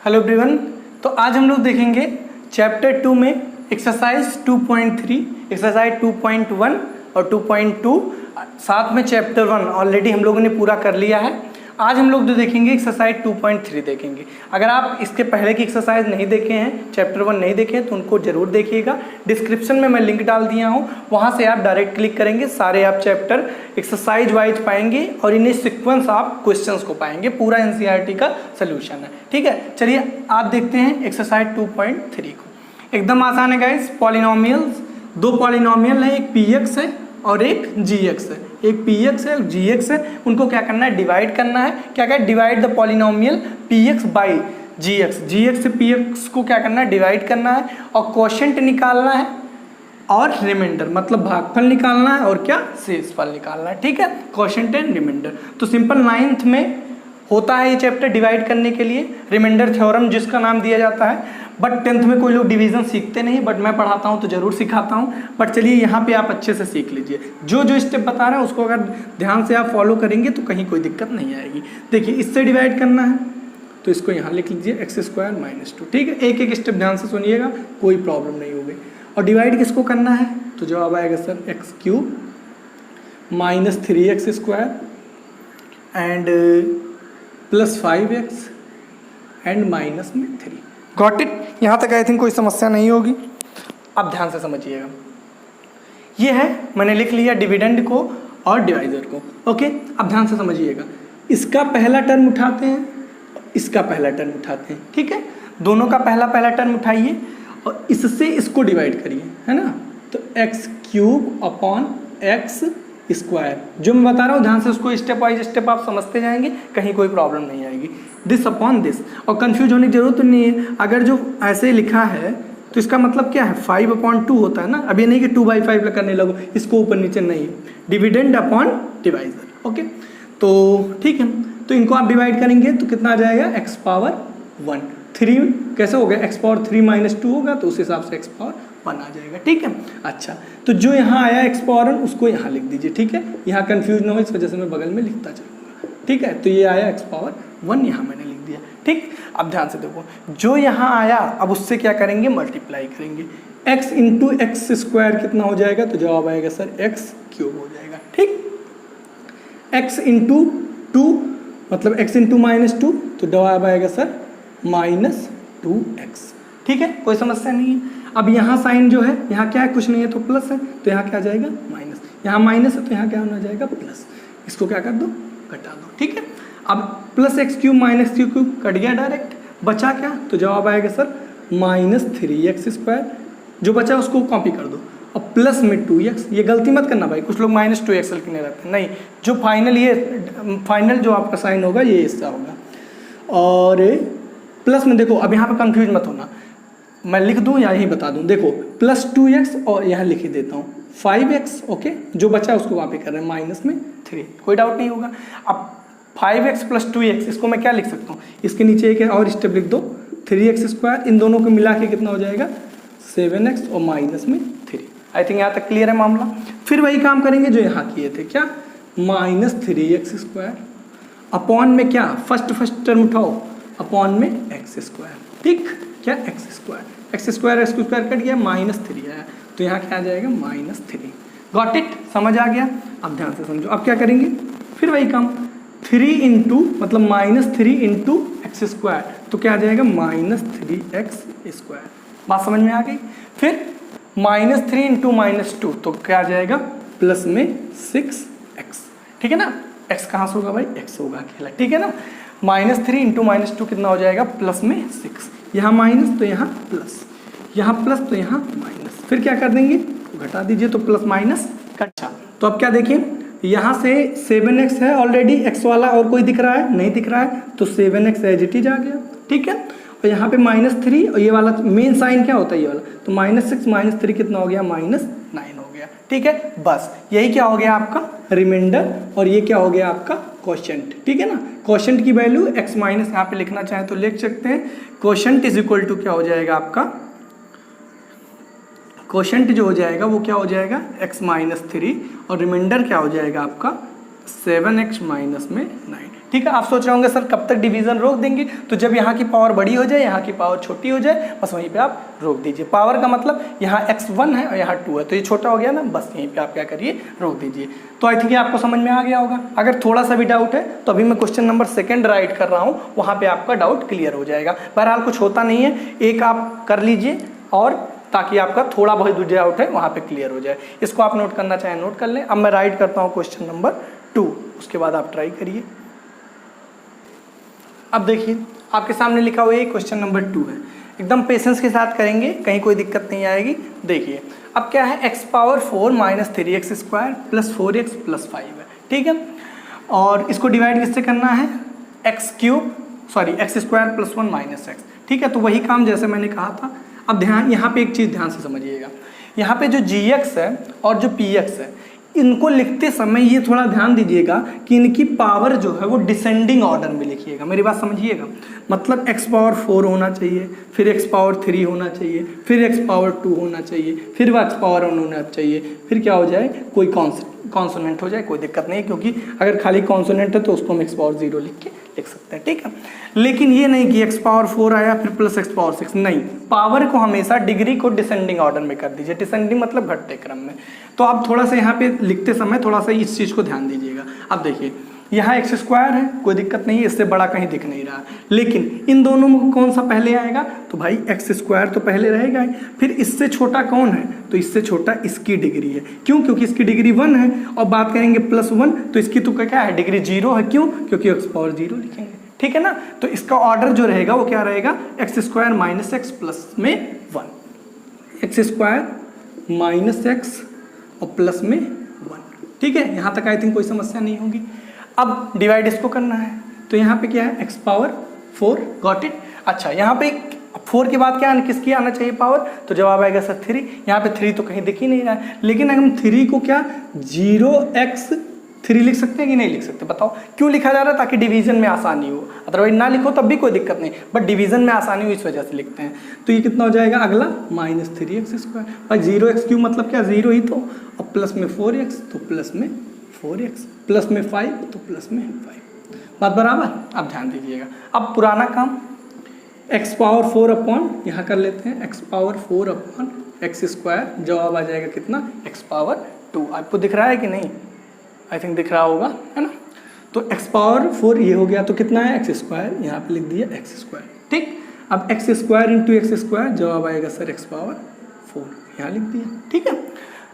Hello everyone. तो आज हम लोग देखेंगे चैप्टर 2 में एक्सरसाइज 2.3, एक्सरसाइज 2.1 और 2.2, साथ में चैप्टर 1 ऑलरेडी हम लोगों ने पूरा कर लिया है। आज हम लोग जो देखेंगे एक्सरसाइज 2.3 देखेंगे। अगर आप इसके पहले की एक्सरसाइज नहीं देखे हैं, चैप्टर 1 नहीं देखे हैं, तो उनको जरूर देखिएगा। डिस्क्रिप्शन में मैं लिंक डाल दिया हूँ, वहाँ से आप डायरेक्ट क्लिक करेंगे, सारे आप चैप्टर एक्सरसाइज वाइज पाएंगे और इन्हें सीक्वेंस आप क्वेश्चंस को पाएंगे। पूरा एनसीईआरटी का सोल्यूशन है, ठीक है। चलिए आप देखते हैं एक्सरसाइज 2.3 को। एकदम आसान है गाइस। पॉलिनोमियल्स, दो पॉलिनोमियल है, एक px है और एक gx है। एक px है और gx है, उनको क्या करना है, डिवाइड करना है। क्या क्या, divide the polynomial px by gx। gx से px को क्या करना है, डिवाइड करना है और क्वोशिएंट निकालना है और रिमाइंडर, मतलब भागफल निकालना है और क्या, शेषफल निकालना है, ठीक है। Quotient and remainder. तो सिंपल 9th में होता है ये चैप्टर डिवाइड करने के लिए, रिमाइंडर थ्योरम जिसका नाम दिया जाता है। बट 10th में कोई लोग डिवीजन सीखते नहीं, बट मैं पढ़ाता हूँ तो जरूर सिखाता हूँ। बट चलिए यहाँ पे आप अच्छे से सीख लीजिए। जो जो स्टेप बता रहे हैं उसको अगर ध्यान से आप फॉलो करेंगे तो कहीं कोई दिक्कत नहीं आएगी। देखिए इससे डिवाइड करना है तो इसको यहाँ लिख लीजिए x² - 2, ठीक है। एक एक स्टेप ध्यान से सुनिएगा, कोई प्रॉब्लम नहीं होगी। और डिवाइड किसको करना है तो जवाब आएगा sir x³ - 3x² and +5x and -3। Got it. यहाँ तक आई थिंक कोई समस्या नहीं होगी। अब ध्यान से समझिएगा, ये है, मैंने लिख लिया डिविडेंड को और डिवाइजर को। ओके, अब ध्यान से समझिएगा। इसका पहला टर्म उठाते हैं, इसका पहला टर्म उठाते हैं, ठीक है। दोनों का पहला पहला टर्म उठाइए और इससे इसको डिवाइड करिए, है ना। तो x³ x², जो मैं बता रहा हूँ ध्यान से उसको स्टेप वाइज स्टेप आप समझते जाएंगे, कहीं कोई प्रॉब्लम नहीं आएगी। दिस अपॉन दिस, और कंफ्यूज होने की जरूरत नहीं है। अगर जो ऐसे लिखा है तो इसका मतलब क्या है, 5/2 होता है ना। अब ये नहीं कि 2/5 करने लगो, इसको ऊपर नीचे नहीं, डिविडेंड अपॉन डिवाइजर। ओके, तो ठीक है। तो इनको आप डिवाइड करेंगे तो कितना आ जाएगा, x⁻1। 3 कैसे हो गया, x⁻3 - 2 होगा तो उस हिसाब से x⁻1 आ जाएगा, ठीक है। अच्छा, तो जो यहाँ आया x⁻1 उसको यहाँ लिख दीजिए, ठीक है। यहाँ कंफ्यूज ना हो इस वजह से मैं बगल में लिखता चलूँगा, ठीक है। तो ये आया x⁻1, यहाँ मैंने लिख दिया, ठीक। अब ध्यान से देखो, जो यहाँ आया अब उससे क्या करेंगे, मल्टीप्लाई करेंगे। x × x² कितना हो जाएगा तो जवाब आएगा सर x³ हो जाएगा, ठीक। x × 2 मतलब x × -2 तो जवाब आएगा सर -2x, ठीक है। कोई समस्या नहीं है। अब यहाँ साइन जो है, यहाँ क्या है, कुछ नहीं है तो प्लस है, तो यहाँ क्या आ जाएगा माइनस। यहाँ माइनस है तो यहाँ क्या होना जाएगा प्लस। इसको क्या कर दो, घटा दो, ठीक है। अब +x³ - 3 कट गया डायरेक्ट, बचा क्या तो जवाब आएगा सर -3x²। जो बचा उसको कॉपी कर दो और प्लस में 2x। ये गलती मत करना भाई, कुछ लोग -2x लिखने लगते हैं, नहीं। जो फाइनल जो आपका साइन होगा ये इसका होगा। और प्लस में देखो, अब यहाँ पे कंफ्यूज मत होना, मैं लिख दूँ या यही बता दूँ। देखो +2x और यहाँ लिख ही देता हूँ 5x, ओके। जो बचा उसको वहाँ पे कर रहे हैं -3, कोई डाउट नहीं होगा। अब 5x + 2x, इसको मैं क्या लिख सकता हूँ, इसके नीचे एक और स्टेप लिख दो, 3x²। इन दोनों को मिला के कितना हो जाएगा 7x और -3। आई थिंक यहाँ तक क्लियर है मामला। फिर वही काम करेंगे जो यहाँ किए थे, क्या, -3x² अपॉन में क्या, फर्स्ट टर्म उठाओ, अपॉन में x², ठीक। क्या, x² कट गया, -3 आया तो यहाँ क्या आ जाएगा -3। गॉट इट, समझ आ गया। अब ध्यान से समझो, अब क्या करेंगे, फिर वही काम, 3 × मतलब -3 × x² तो क्या आ जाएगा -3x²। बात समझ में आ गई। फिर -3 × -2 तो क्या आ जाएगा प्लस में 6x, ठीक है ना। x कहाँ से होगा भाई, x होगा अकेला, ठीक है ना। -3 × -2 कितना हो जाएगा प्लस में 6। यहाँ माइनस तो यहाँ प्लस, यहाँ प्लस तो यहाँ माइनस। फिर क्या कर देंगे, घटा दीजिए तो प्लस माइनस कटा। तो अब क्या देखिए, यहाँ से 7x है ऑलरेडी, x वाला और कोई दिख रहा है, नहीं दिख रहा है, तो 7x एज इट इज आ गया, ठीक है। और यहाँ पे -3 और ये वाला मेन साइन क्या होता है ये वाला, तो -6 - 3 कितना हो गया, -9 हो गया, ठीक है। बस यही क्या हो गया आपका रिमाइंडर, और ये क्या हो गया आपका क्वोशिएंट, ठीक है ना। क्वोशिएंट की वैल्यू x- यहाँ पे लिखना चाहें तो लिख सकते हैं। क्वोशिएंट = क्या हो जाएगा आपका, क्वोशिएंट जो हो जाएगा वो क्या हो जाएगा x - 3 और रिमाइंडर क्या हो जाएगा आपका 7x - 9, ठीक है। आप सोच रहे होंगे सर कब तक डिवीजन रोक देंगे, तो जब यहाँ की पावर बड़ी हो जाए, यहाँ की पावर छोटी हो जाए, बस वहीं पे आप रोक दीजिए। पावर का मतलब यहाँ x1 है और यहाँ 2 है, तो ये छोटा हो गया ना, बस यहीं पे आप क्या करिए, रोक दीजिए। तो आई थिंक ये आपको समझ में आ गया होगा। अगर थोड़ा सा भी डाउट है तो अभी मैं क्वेश्चन नंबर 2 राइट कर रहा हूँ, वहाँ पे आपका डाउट क्लियर हो जाएगा। बहरहाल कुछ होता नहीं है, एक आप कर लीजिए और ताकि आपका थोड़ा बहुत डाउट है वहाँ पे क्लियर हो जाए। इसको आप नोट करना चाहें नोट कर लें। अब मैं राइट करता हूँ क्वेश्चन नंबर 2, उसके बाद आप ट्राई करिए। अब देखिए आपके सामने लिखा हुआ है क्वेश्चन नंबर 2 है, एकदम पेशेंस के साथ करेंगे, कहीं कोई दिक्कत नहीं आएगी। देखिए अब क्या है, x power 4 minus 3x square plus 4x plus 5 है, ठीक है। और इसको डिवाइड किससे करना है, x square plus 1 minus x, ठीक है। तो वही काम जैसे मैंने कहा था। अब ध्यान यहाँ पे एक चीज़ ध्यान से समझिएगा, यहाँ पे जो gx है और जो px है, इनको लिखते समय ये थोड़ा ध्यान दीजिएगा कि इनकी पावर जो है वो डिसेंडिंग ऑर्डर में लिखिएगा। मेरी बात समझिएगा, मतलब x पावर 4 होना चाहिए, फिर x पावर 3 होना चाहिए, फिर x पावर 2 होना चाहिए, फिर x पावर 1 होना चाहिए, फिर क्या हो जाए, कोई कॉन्सोनेंट हो जाए, कोई दिक्कत नहीं है, क्योंकि अगर खाली कॉन्सोनेंट है तो उसको हम x पावर 0 लिख सकते हैं, ठीक है। लेकिन ये नहीं कि x पावर 4 आया फिर प्लस x पावर 6, नहीं, पावर को हमेशा डिग्री को डिसेंडिंग ऑर्डर में कर दीजिए। डिसेंडिंग मतलब घटते क्रम में। तो आप थोड़ा सा यहाँ पे लिखते समय थोड़ा सा इस चीज़ को ध्यान दीजिएगा। अब देखिए यहाँ x स्क्वायर है, कोई दिक्कत नहीं है, इससे बड़ा कहीं दिख नहीं रहा, लेकिन इन दोनों में कौन सा पहले आएगा, तो भाई x स्क्वायर तो पहले रहेगा ही। फिर इससे छोटा कौन है, तो इससे छोटा इसकी डिग्री है। क्यों, क्योंकि इसकी डिग्री 1 है, और बात करेंगे प्लस 1 तो इसकी तो क्या है, डिग्री 0 है। क्यों, क्योंकि x पावर 0 लिखेंगे, ठीक है ना। तो इसका ऑर्डर जो रहेगा वो क्या रहेगा, x square minus x plus में 1, एक्स स्क्वायर माइनस एक्स और प्लस में 1, ठीक है। यहाँ तक आई थिंक कोई समस्या नहीं होगी। अब डिवाइड इसको करना है, तो यहाँ पे क्या है, एक्स पावर 4, गॉट इट। अच्छा यहाँ पे 4 के बाद क्या किसकी आना चाहिए पावर, तो जवाब आएगा सर 3। यहाँ पे 3 तो कहीं दिख ही नहीं रहा है, लेकिन अगर हम 3 को क्या 0x3 लिख सकते हैं कि नहीं लिख सकते, बताओ। क्यों लिखा जा रहा है, ताकि डिवीजन में आसानी हो, अदरवाइज ना लिखो तब भी कोई दिक्कत नहीं, बट डिवीजन में आसानी हो इस वजह से लिखते हैं। तो ये कितना हो जाएगा अगला, माइनस 3x स्क्वायर, भाई 0x3 मतलब क्या 0 ही तो, और प्लस में 4x तो प्लस में 4x, प्लस में 5 तो प्लस में 5, बात बराबर। अब ध्यान दीजिएगा, अब पुराना काम x पावर 4 अपॉन यहाँ कर लेते हैं, x power 4 upon x square, जवाब आ जाएगा कितना, x पावर 2। आपको दिख रहा है कि नहीं, आई थिंक दिख रहा होगा, है ना। तो x पावर 4 ये हो गया, तो कितना है एक्स स्क्वायर, यहाँ पे लिख दिया एक्स स्क्वायर, ठीक। अब x square into x square, जवाब आएगा सर x पावर 4, यहाँ लिख दिया, ठीक है।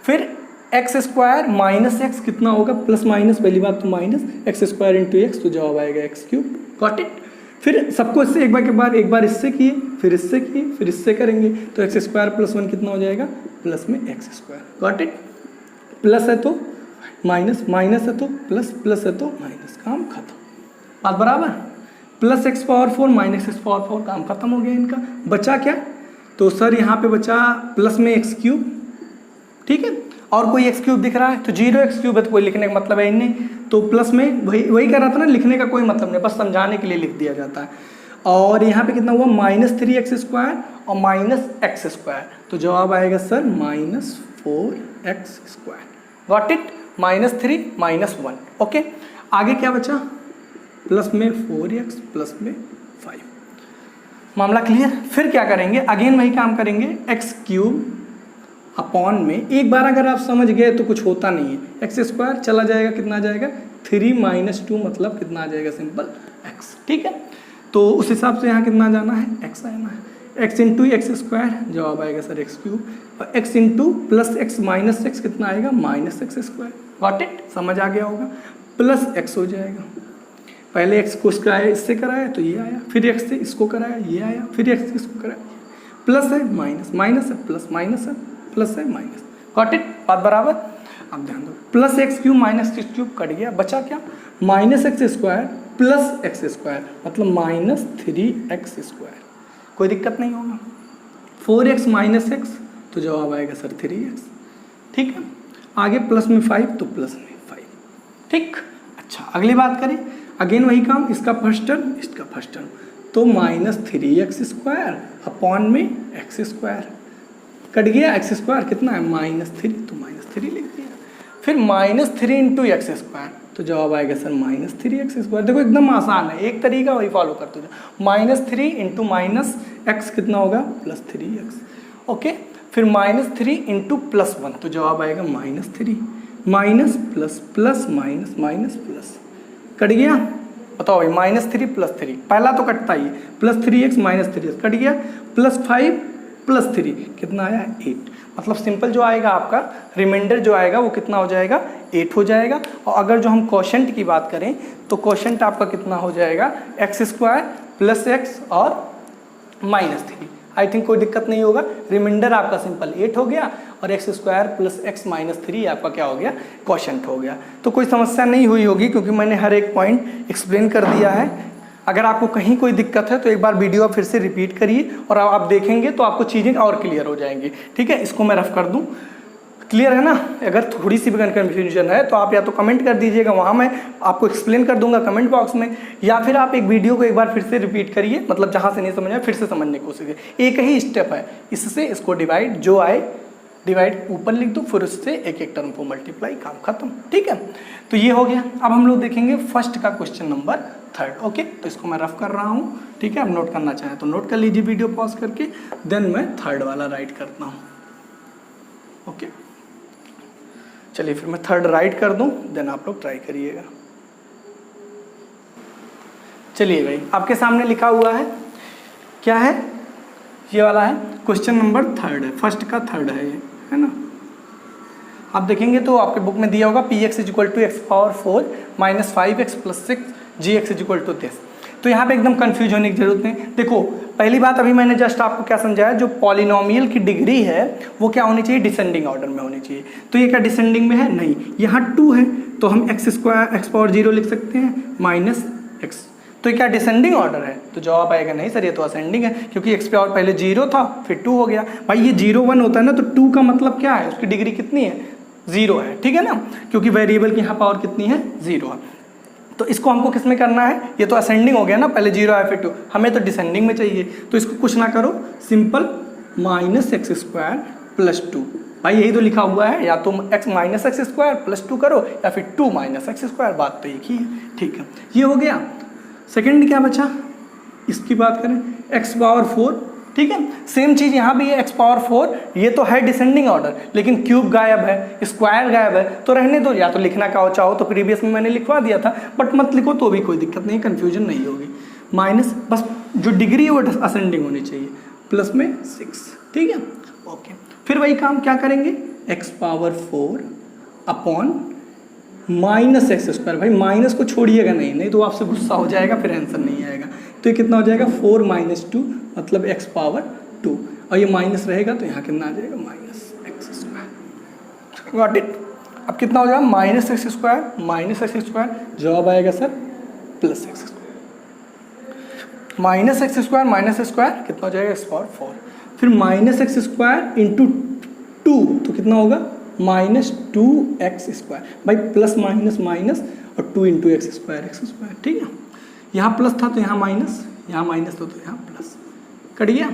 फिर एक्स स्क्वायर माइनस एक्स कितना होगा, प्लस माइनस, पहली बात तो minus x square into x, तो जवाब आएगा एक्स क्यूब, गॉट इट। फिर सबको इससे एक बार इससे किए, फिर इससे किए, फिर इससे करेंगे, तो एक्स स्क्वायर प्लस 1 कितना हो जाएगा, प्लस में x square, got it. Plus है तो माइनस, माइनस है तो प्लस, प्लस है तो माइनस, काम खत्म, बात बराबर। Plus x power 4 minus x power 4, काम खत्म हो गया इनका। बचा क्या, तो सर यहाँ पे बचा प्लस में एक्स क्यूब, ठीक है। और कोई एक्स क्यूब दिख रहा है, तो 0x क्यूब है तो कोई लिखने का मतलब है ही नहीं, तो प्लस में वही कर रहा था ना, लिखने का कोई मतलब नहीं, बस समझाने के लिए लिख दिया जाता है। और यहाँ पे कितना हुआ, माइनस 3x स्क्वायर और माइनस एक्स स्क्वायर, तो जवाब आएगा sir minus 4x square, got it. Minus 3 minus 1, okay. आगे क्या बचा, प्लस में 4x प्लस में 5, मामला क्लियर। फिर क्या करेंगे, अगेन वही काम करेंगे, एक्स क्यूब अपॉन में, एक बार अगर आप समझ गए तो कुछ होता नहीं है, एक्स स्क्वायर चला जाएगा, कितना आ जाएगा 3 माइनस 2 मतलब कितना आ जाएगा, सिंपल x, ठीक है। तो उस हिसाब से यहाँ कितना जाना है, x आना है, x इंटू एक्स स्क्वायर, जवाब आएगा सर एक्स क्यूब, और x into plus x minus x कितना आएगा, minus x square, got it, समझ आ गया होगा। प्लस x हो जाएगा, पहले x को इससे कराया तो ये आया, फिर x से इसको कराया ये आया, फिर x से इसको कराया, प्लस है माइनस, माइनस है प्लस, माइनस है प्लस है माइनस, गॉट इट, बात बराबर। अब ध्यान दो, plus x cube minus x cube cut गया, बचा क्या, minus x square plus x square, मतलब माइनस 3x स्क्वायर, कोई दिक्कत नहीं होगा। 4x माइनस एक्स, तो जवाब आएगा सर 3x, ठीक है। आगे प्लस में 5 तो प्लस में 5, ठीक। अच्छा अगली बात करें, अगेन वही काम, इसका फर्स्ट टर्म इसका फर्स्ट टर्म, तो माइनस 3x स्क्वायर अपॉन में एक्स स्क्वायर, कट गया, एक्स स्क्वायर कितना है माइनस 3, तो माइनस 3 लिख दिया। फिर माइनस 3 इंटू एक्स स्क्वायर, तो तो जवाब आएगा सर -3x²। देखो एकदम आसान है, एक तरीका वही फॉलो करते जाओ। -3 इंटू -x कितना होगा +3x। ओके, फिर -3 इंटू +1 तो जवाब आएगा -3 minus plus plus minus minus plus. Cut गया, बताओ भाई -3 + 3 पहला तो कटता ही है, +3x -3x कट गया, +5 + 3 कितना आया 8। मतलब सिंपल जो आएगा आपका रिमाइंडर जो आएगा वो कितना हो जाएगा 8 हो जाएगा। और अगर जो हम क्वोशंट की बात करें तो क्वोशंट आपका कितना हो जाएगा x² + x और -3। आई थिंक कोई दिक्कत नहीं होगा, रिमाइंडर आपका सिंपल 8 हो गया और x² + x -3 आपका क्या हो गया क्वोशंट हो गया। तो कोई समस्या नहीं हुई होगी क्योंकि मैंने हर एक पॉइंट एक्सप्लेन कर दिया है। अगर आपको कहीं कोई दिक्कत है तो एक बार वीडियो फिर से रिपीट करिए और आप देखेंगे तो आपको चीज़ें और क्लियर हो जाएंगी। ठीक है, इसको मैं रफ कर दूं, क्लियर है ना। अगर थोड़ी सी भी कन्फ्यूजन है तो आप या तो कमेंट कर दीजिएगा, वहाँ मैं आपको एक्सप्लेन कर दूंगा कमेंट बॉक्स में, या फिर आप एक वीडियो को एक बार फिर से रिपीट करिए, मतलब जहाँ से नहीं समझ आए फिर से समझने की कोशिश करिए। एक ही स्टेप है, इससे इसको डिवाइड जो आए डिवाइड ऊपर लिख दो, फिर उससे एक एक टर्म को मल्टीप्लाई, काम खत्म। ठीक है, तो ये हो गया। अब हम लोग देखेंगे फर्स्ट का क्वेश्चन नंबर 3। ओके, तो इसको मैं रफ कर रहा हूँ। ठीक है, अब नोट करना चाहें तो नोट कर लीजिए वीडियो पॉज करके, देन मैं 3rd वाला राइट करता हूँ। ओके, चलिए फिर मैं 3rd राइट कर दूँ, देन आप लोग ट्राई करिएगा। चलिए भाई, आपके सामने लिखा हुआ है, क्या है ये वाला है क्वेश्चन नंबर 3rd है, फर्स्ट का 3rd है ये, है ना। आप देखेंगे तो आपके बुक में दिया होगा px = x⁴ - 5x + 6 gx = this। तो यहाँ पे एकदम कंफ्यूज होने की जरूरत नहीं। देखो पहली बात, अभी मैंने जस्ट आपको क्या समझाया, जो पॉलिनोमियल की डिग्री है वो क्या होनी चाहिए, डिसेंडिंग ऑर्डर में होनी चाहिए। तो ये क्या डिसेंडिंग में है, नहीं, यहाँ 2 है तो हम x² x⁴ लिख सकते हैं -x। तो ये क्या डिसेंडिंग ऑर्डर है, तो जवाब आएगा नहीं सर ये तो असेंडिंग है, क्योंकि x पावर पहले 0 था फिर 2 हो गया। भाई ये 0 1 होता है ना, तो 2 का मतलब क्या है, उसकी डिग्री कितनी है 0 है। ठीक है ना, क्योंकि वेरिएबल की यहाँ पावर कितनी है 0 है। तो इसको हमको किस में करना है, ये तो असेंडिंग हो गया ना, पहले 0 है फिर 2, हमें तो डिसेंडिंग में चाहिए। तो इसको कुछ ना करो, सिंपल -x² + 2। भाई यही तो लिखा हुआ है, या तो x -x² + 2 करो या फिर 2 -x², बात तो एक ही है। ठीक है, ये हो गया। सेकेंड क्या बचा, इसकी बात करें x⁴। ठीक है, सेम चीज़ यहाँ भी है x⁴। ये तो है डिसेंडिंग ऑर्डर, लेकिन क्यूब गायब है, स्क्वायर गायब है, तो रहने दो, या तो लिखना का चाहो तो प्रीवियस में मैंने लिखवा दिया था, बट मत लिखो तो भी कोई दिक्कत नहीं, कन्फ्यूजन नहीं होगी। माइनस, बस जो डिग्री है वो असेंडिंग होनी चाहिए, प्लस में 6। ठीक है, ओके। फिर वही काम क्या करेंगे, x⁴ अपॉन -x²। भाई माइनस को छोड़िएगा नहीं तो आपसे गुस्सा हो जाएगा, फिर आंसर नहीं आएगा। तो ये कितना हो जाएगा 4 - 2 मतलब x⁴, और ये माइनस रहेगा तो यहाँ कितना आ जाएगा -x²। Got it. अब कितना हो जाएगा -x², जवाब आएगा सर +x²। -x² कितना हो जाएगा x⁴। फिर -x² इंटू 2 तो कितना होगा -2x²। भाई प्लस माइनस माइनस और 2 × x²। ठीक है, यहाँ प्लस था तो यहाँ माइनस, यहाँ माइनस था तो यहाँ प्लस, कट गया।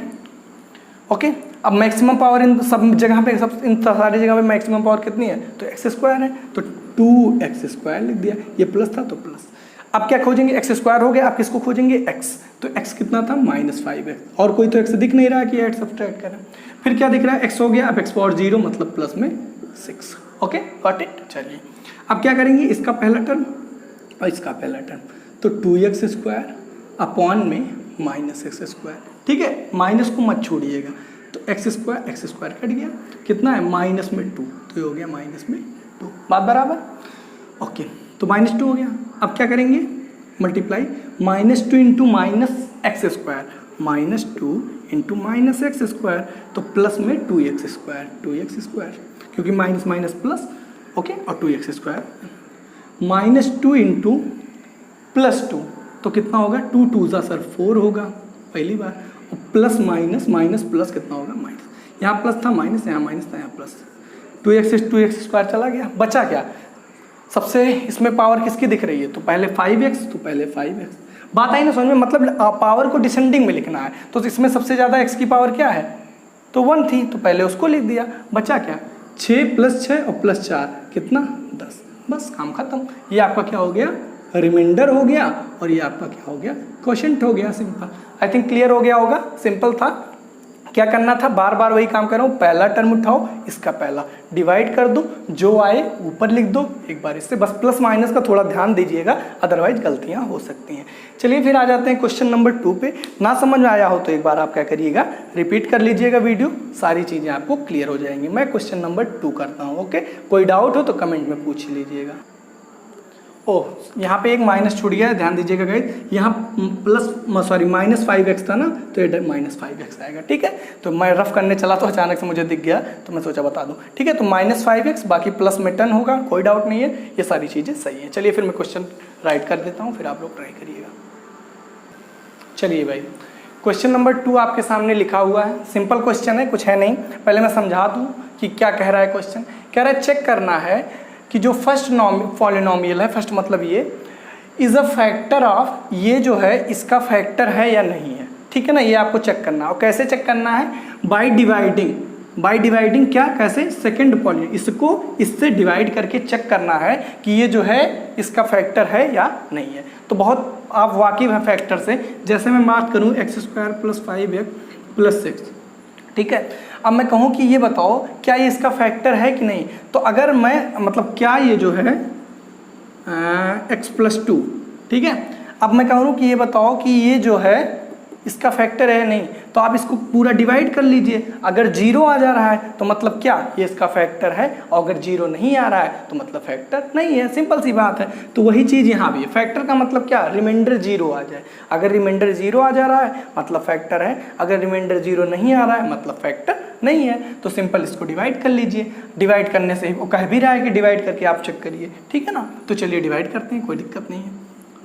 ओके, अब मैक्सिमम पावर इन सब जगह पे, सब इन सारी जगह पे मैक्सिमम पावर कितनी है, तो x² है, तो 2x² लिख दिया, ये प्लस था तो प्लस। अब क्या खोजेंगे, x² हो गया, अब किसको खोजेंगे x, तो x कितना था -5x, और कोई तो x दिख नहीं रहा कि 8 सब्ट्रैक्ट करें। फिर क्या दिख रहा है, x हो गया, अब x⁴ मतलब प्लस में 6। Okay, got it. चलिए अब क्या करेंगे, इसका पहला टर्म और इसका पहला टर्म, तो 2x² अपॉन में -x²। ठीक है, माइनस को मत छोड़िएगा, तो x² कट गया, कितना है -2, तो ये हो गया -2। बात बराबर, ओके, तो -2 हो गया। अब क्या करेंगे, मल्टीप्लाई, -2 × -x², -2 × -x², तो प्लस में 2x², क्योंकि माइनस माइनस प्लस। ओके, और 2x², -2 × +2 तो कितना होगा, 2 × 2 सर 4 होगा पहली बार, और प्लस माइनस माइनस प्लस कितना होगा माइनस, यहाँ प्लस था माइनस, यहाँ माइनस था यहाँ प्लस, 2x² चला गया, बचा क्या, सबसे इसमें पावर किसकी दिख रही है, तो पहले 5x, तो पहले 5x। बात आई ना समझ में, मतलब पावर को डिसेंडिंग में लिखना है, तो इसमें सबसे ज़्यादा x की पावर क्या है, तो 1 थी, तो पहले उसको लिख दिया, बचा क्या 6 + 6 और +4 कितना 10। बस काम खत्म। ये आपका क्या हो गया, रिमाइंडर हो गया, और ये आपका क्या हो गया, क्वोशिएंट हो गया। सिंपल, आई थिंक क्लियर हो गया होगा। सिंपल था। क्या करना था, बार बार वही काम कर रहा हूँ, पहला टर्म उठाओ, इसका पहला डिवाइड कर दो, जो आए ऊपर लिख दो एक बार इससे। बस प्लस माइनस का थोड़ा ध्यान दीजिएगा, अदरवाइज गलतियाँ हो सकती हैं। चलिए फिर आ जाते हैं क्वेश्चन नंबर 2 पे। ना समझ में आया हो तो एक बार आप क्या करिएगा, रिपीट कर लीजिएगा वीडियो, सारी चीज़ें आपको क्लियर हो जाएंगी। मैं क्वेश्चन नंबर 2 करता हूँ। ओके, कोई डाउट हो तो कमेंट में पूछ लीजिएगा। ओह, यहाँ पे एक माइनस छूट गया है, ध्यान दीजिएगा गाइस। यहाँ माइनस 5x था ना, तो ये माइनस 5x आएगा। ठीक है, तो मैं रफ करने चला तो अचानक से मुझे दिख गया, तो मैं सोचा बता दूं। ठीक है, तो माइनस 5x, बाकी प्लस में 10 होगा, कोई डाउट नहीं है, ये सारी चीज़ें सही है। चलिए फिर मैं क्वेश्चन राइट कर देता हूँ, फिर आप लोग ट्राई करिएगा। चलिए भाई, क्वेश्चन नंबर 2 आपके सामने लिखा हुआ है। सिंपल क्वेश्चन है, कुछ है नहीं। पहले मैं समझा दूँ कि क्या कह रहा है क्वेश्चन। कह रहा है चेक करना है कि जो फर्स्ट पॉलिनोमियल है, फर्स्ट मतलब ये इज़ अ फैक्टर ऑफ, ये जो है इसका फैक्टर है या नहीं है। ठीक है ना, ये आपको चेक करना है। और कैसे चेक करना है, बाय डिवाइडिंग क्या, कैसे, सेकंड पॉलिनोमियल, इसको इससे डिवाइड करके चेक करना है कि ये जो है इसका फैक्टर है या नहीं है। तो बहुत आप वाकिफ है फैक्टर से। जैसे मैं बात करूँ x² + 5x + 6, ठीक है। अब मैं कहूँ कि ये बताओ क्या ये इसका फैक्टर है कि नहीं, तो अगर मैं मतलब क्या ये जो है x + 2, ठीक है। अब मैं कहूँ कि ये बताओ कि ये जो है इसका फैक्टर है नहीं, तो आप इसको पूरा डिवाइड कर लीजिए। अगर 0 आ जा रहा है तो मतलब क्या, ये इसका फैक्टर है, और अगर 0 नहीं आ रहा है तो मतलब फैक्टर नहीं है। सिंपल सी बात है। तो वही चीज़ यहाँ भी है। फैक्टर का मतलब क्या, रिमाइंडर 0 आ जाए। अगर रिमाइंडर 0 आ जा रहा है मतलब फैक्टर है, अगर रिमाइंडर 0 नहीं आ रहा है मतलब फैक्टर नहीं है। तो सिंपल इसको डिवाइड कर लीजिए। डिवाइड करने से वो कह भी रहा है कि डिवाइड करके आप चेक करिए, ठीक है ना। तो चलिए डिवाइड करते हैं, कोई दिक्कत नहीं है।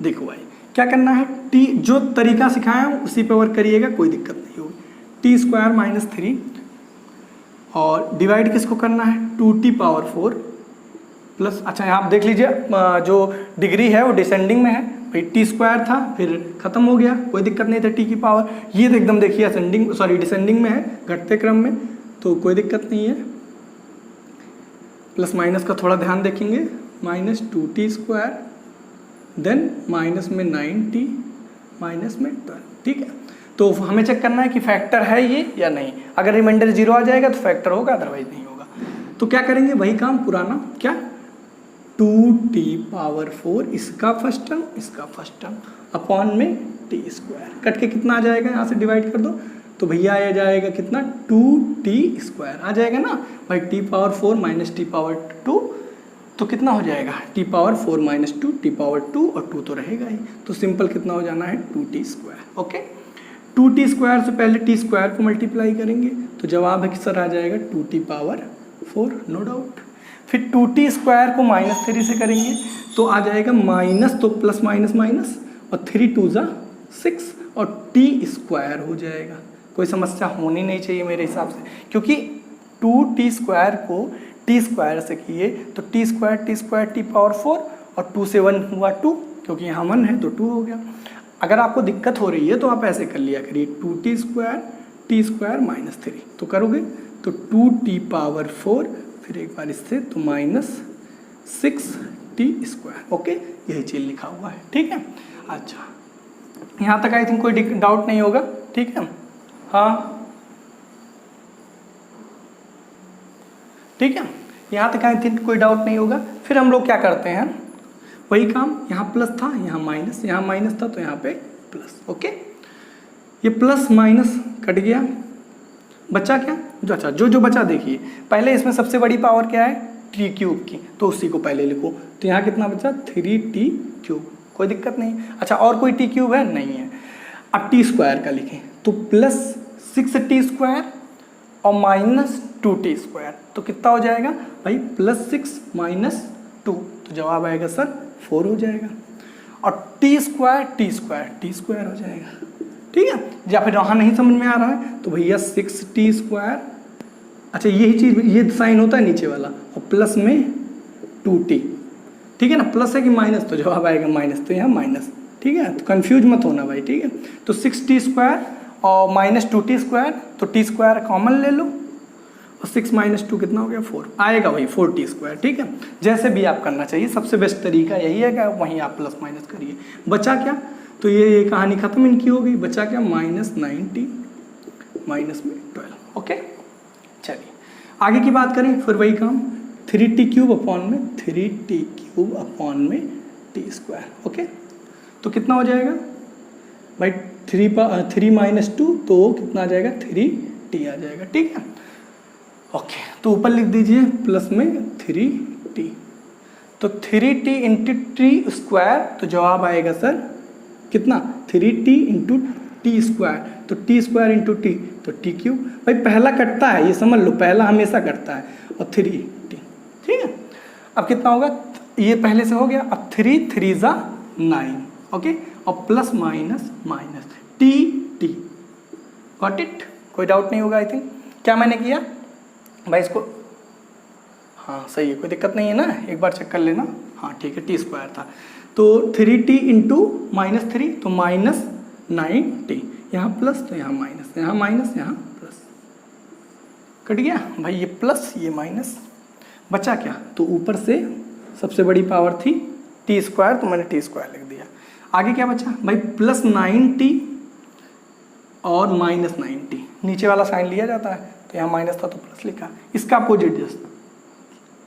देखो भाई क्या करना है, टी जो तरीका सिखाया हूँ उसी पे वर्क करिएगा, कोई दिक्कत नहीं होगी। t² - 3 और डिवाइड किसको करना है, 2t⁴ प्लस, अच्छा यहाँ आप देख लीजिए जो डिग्री है वो डिसेंडिंग में है भाई। t² था, फिर खत्म हो गया, कोई दिक्कत नहीं था। t की पावर ये तो एकदम देखिए डिसेंडिंग में है, घटते क्रम में, तो कोई दिक्कत नहीं है। प्लस माइनस का थोड़ा ध्यान देखेंगे, -2t², देन माइनस में 9t, माइनस में 12, ठीक है। तो हमें चेक करना है कि फैक्टर है ये या नहीं। अगर रिमाइंडर 0 आ जाएगा तो फैक्टर होगा, अदरवाइज नहीं होगा। तो क्या करेंगे, वही काम पुराना, क्या 2t⁴ इसका फर्स्ट टर्म, इसका फर्स्ट टर्म, अपॉन में t², कट के कितना आ जाएगा, यहाँ से डिवाइड कर दो तो भैया आ जाएगा कितना, 2t² आ जाएगा ना भाई। t⁴ - t⁴ तो कितना हो जाएगा, t⁴ - 2, t⁴ और 2 तो रहेगा ही। तो सिंपल कितना हो जाना है, 2t²। ओके, 2t² से पहले t² को मल्टीप्लाई करेंगे तो जवाब है कि सर आ जाएगा 2t⁴, नो डाउट। फिर 2t² को -3 से करेंगे तो आ जाएगा माइनस, तो प्लस माइनस माइनस, और 3 2 = 6 और t² हो जाएगा। कोई समस्या होनी नहीं चाहिए मेरे हिसाब से, क्योंकि 2t² को t² से किए तो t² t⁴ और 2 से 1 हुआ 2, क्योंकि यहाँ 1 है तो 2 हो गया। अगर आपको दिक्कत हो रही है तो आप ऐसे कर लिया करिए, 2t² t² -3 तो करोगे तो 2t⁴, फिर एक बार इससे तो -6t²। ओके, यही चीज़ लिखा हुआ है, ठीक है। अच्छा, यहाँ तक आई थिंक कोई डाउट नहीं होगा, ठीक है। हाँ ठीक है, यहाँ तक आई थिंक कोई डाउट नहीं होगा। फिर हम लोग क्या करते हैं, वही काम, यहाँ प्लस था, यहाँ माइनस था, तो यहाँ पे प्लस। ओके, ये प्लस माइनस कट गया, बचा क्या, अच्छा जो बचा देखिए। पहले इसमें सबसे बड़ी पावर क्या है, t³ की, तो उसी को पहले लिखो। तो यहाँ कितना बचा, 3t³, कोई दिक्कत नहीं। अच्छा, और कोई t³ है, नहीं है। अब t² का लिखें तो +6t² और -2t², तो कितना हो जाएगा भाई, +6 - 2, तो जवाब आएगा सर 4 हो जाएगा। और t² हो जाएगा, ठीक है। या फिर वहाँ नहीं समझ में आ रहा है तो भैया 6t², अच्छा यही चीज़, ये साइन होता है नीचे वाला, और प्लस में 2t, ठीक है ना। प्लस है कि माइनस, तो जवाब आएगा माइनस, तो यहाँ माइनस, ठीक है। तो कंफ्यूज मत होना भाई, ठीक है। तो 6t² और -2t², तो t² कॉमन ले लो और 6 - 2 कितना हो गया 4 आएगा, वही 4t²। ठीक है, जैसे भी आप करना चाहिए, सबसे बेस्ट तरीका यही है कि वहीं आप प्लस माइनस करिए। बचा क्या, तो ये कहानी खत्म इनकी हो गई। बचा क्या, -9t -12। ओके, चलिए आगे की बात करें, फिर वही काम 3t³ अपॉन में 3t³ अपॉन में t²। ओके, तो कितना हो जाएगा भाई 3 - 2 तो कितना आ जाएगा 3t आ जाएगा। ठीक है, ओके, तो ऊपर लिख दीजिए प्लस में 3t, तो 3t इंटू t², तो जवाब आएगा सर कितना 3t इंटू t², तो t² इंटू t तो t³। भाई पहला कटता है, ये समझ लो, पहला हमेशा कटता है, और 3t। ठीक है, अब कितना होगा, ये पहले से हो गया, अब 3 3 ज़ा 9। ओके, और plus minus minus t। Got it, कोई डाउट नहीं होगा आई थिंक। क्या मैंने किया भाई इसको, हाँ सही है, कोई दिक्कत नहीं है ना, एक बार चेक कर लेना। हाँ ठीक है, t² था, तो 3t इंटू -3 तो -9t, यहाँ प्लस तो यहाँ माइनस, यहाँ माइनस यहाँ प्लस, कट गया भाई, ये प्लस ये माइनस, बचा क्या, तो ऊपर से सबसे बड़ी पावर थी t², तो मैंने t² लिख दिया। आगे क्या बचा भाई, +9t और -9t, नीचे वाला साइन लिया जाता है, तो यहाँ माइनस था तो प्लस लिखा, इसका अपोजिट जस्ट,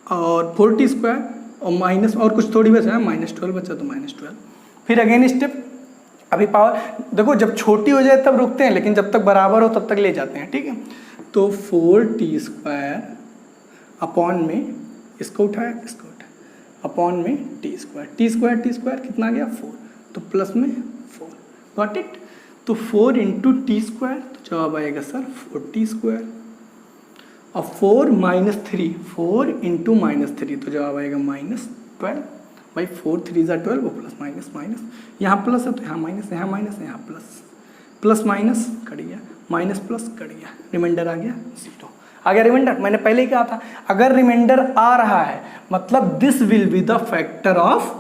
और 4t² और माइनस और कुछ थोड़ी बचा है, -12 बचा तो -12। फिर अगेन स्टेप, अभी पावर देखो जब छोटी हो जाए तब रुकते हैं, लेकिन जब तक बराबर हो तब तक ले जाते हैं। ठीक है, तो 4t² अपॉन में इसको उठाया अपॉन में t² कितना आ गया 4, तो प्लस में 4। गॉट इट, तो 4 इंटू t², तो जवाब आएगा सर 4t², और 4 - 3 4 इंटू -3 तो जवाब आएगा -12। भाई 4 3 ज़ा 12, वो प्लस माइनस माइनस, यहाँ प्लस है तो यहाँ माइनस, यहाँ माइनस यहाँ प्लस, प्लस माइनस कट गया, माइनस प्लस कट गया, रिमाइंडर आ गया 0 आ गया रिमाइंडर। मैंने पहले ही कहा था अगर रिमाइंडर आ रहा है मतलब this will be the factor of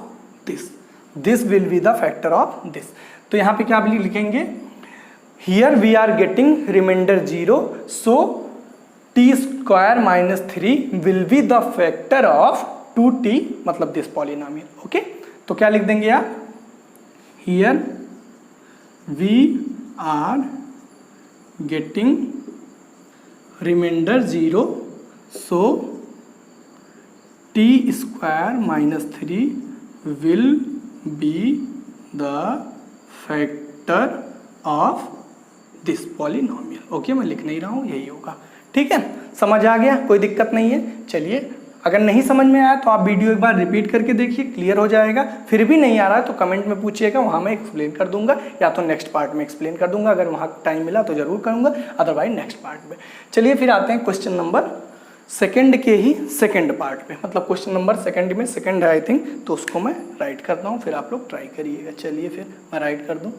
this will be the factor of this. तो यहाँ पे क्या लिखेंगे, here we are getting remainder 0, so t² - 3 will be the factor of 2t, मतलब दिस पॉलिनोमियल। ओके, तो क्या लिख देंगे आप, here we are getting remainder 0, so t² - 3 will be the factor of this polynomial. Okay, मैं लिख नहीं रहा हूँ, यही होगा। ठीक है, समझ आ गया, कोई दिक्कत नहीं है। चलिए, अगर नहीं समझ में आया तो आप वीडियो एक बार रिपीट करके देखिए, क्लियर हो जाएगा। फिर भी नहीं आ रहा है तो कमेंट में पूछिएगा, वहाँ मैं एक्सप्लेन कर दूंगा, या तो नेक्स्ट पार्ट में एक्सप्लेन कर दूंगा, अगर वहाँ टाइम मिला तो जरूर करूँगा, अदरवाइज नेक्स्ट पार्ट में। चलिए फिर आते हैं क्वेश्चन नंबर सेकंड के ही सेकंड पार्ट पे, मतलब क्वेश्चन नंबर सेकंड में सेकंड है आई थिंक, तो उसको मैं राइट करता हूँ, फिर आप लोग ट्राई करिएगा। चलिए फिर मैं राइट कर दूँ।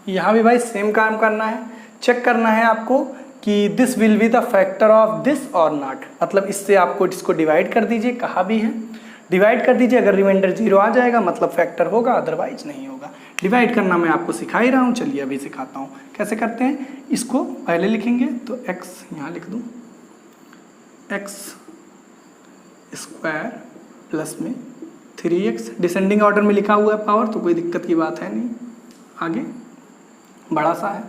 यहाँ भी भाई सेम काम करना है, चेक करना है आपको कि this will be the factor of this और नॉट, मतलब इससे आपको इसको डिवाइड कर दीजिए, कहा भी है डिवाइड कर दीजिए, अगर रिमाइंडर 0 आ जाएगा मतलब फैक्टर होगा, अदरवाइज नहीं होगा। डिवाइड करना मैं आपको सिखा ही रहा हूँ, चलिए अभी सिखाता हूँ कैसे करते हैं। इसको पहले लिखेंगे तो x यहाँ लिख दूँ, x² प्लस में 3x, डिसेंडिंग ऑर्डर में लिखा हुआ है पावर, तो कोई दिक्कत की बात है नहीं। आगे बड़ा सा है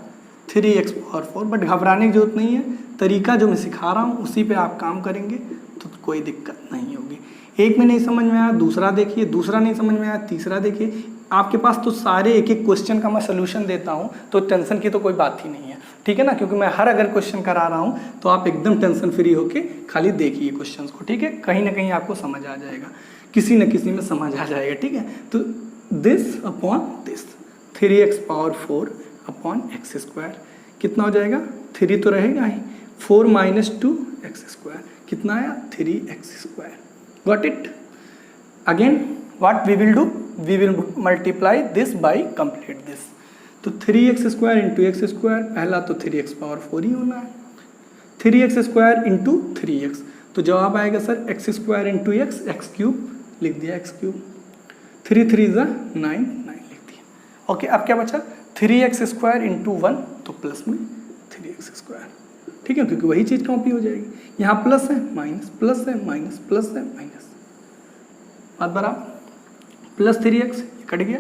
3x पावर 4, बट घबराने की जरूरत नहीं है, तरीका जो मैं सिखा रहा हूँ उसी पे आप काम करेंगे तो कोई दिक्कत नहीं होगी। एक में नहीं समझ में आया दूसरा देखिए, दूसरा नहीं समझ में आया तीसरा देखिए। आपके पास तो सारे एक एक क्वेश्चन का मैं सोल्यूशन देता हूँ, तो टेंशन की तो कोई बात ही नहीं है, ठीक है ना, क्योंकि मैं हर अगर क्वेश्चन करा रहा हूँ तो आप एकदम टेंशन फ्री होके खाली देखिए क्वेश्चन को, ठीक है। कहीं ना कहीं आपको समझ आ जाएगा, किसी न किसी में समझ आ जाएगा, ठीक है। तो this upon this 3x power 4 upon x² कितना हो जाएगा, 3 तो रहेगा ही, 4 माइनस 2x² कितना आया 3x²। Got it. Again what we will do, we will multiply this by complete this. तो 3x² इंटू x², पहला तो 3x पावर 4 ही होना है, 3x² इंटू 3x, तो जवाब आएगा सर x² इंटू x³ लिख दिया x³, 3 3 9 लिख दिया। ओके, अब क्या बचा 3x² इंटू 1, तो प्लस में 3x², ठीक है, क्योंकि वही चीज़ कॉपी हो जाएगी। यहाँ प्लस है माइनस, प्लस है माइनस, प्लस है माइनस, बात बराबर। प्लस 3x कट गया।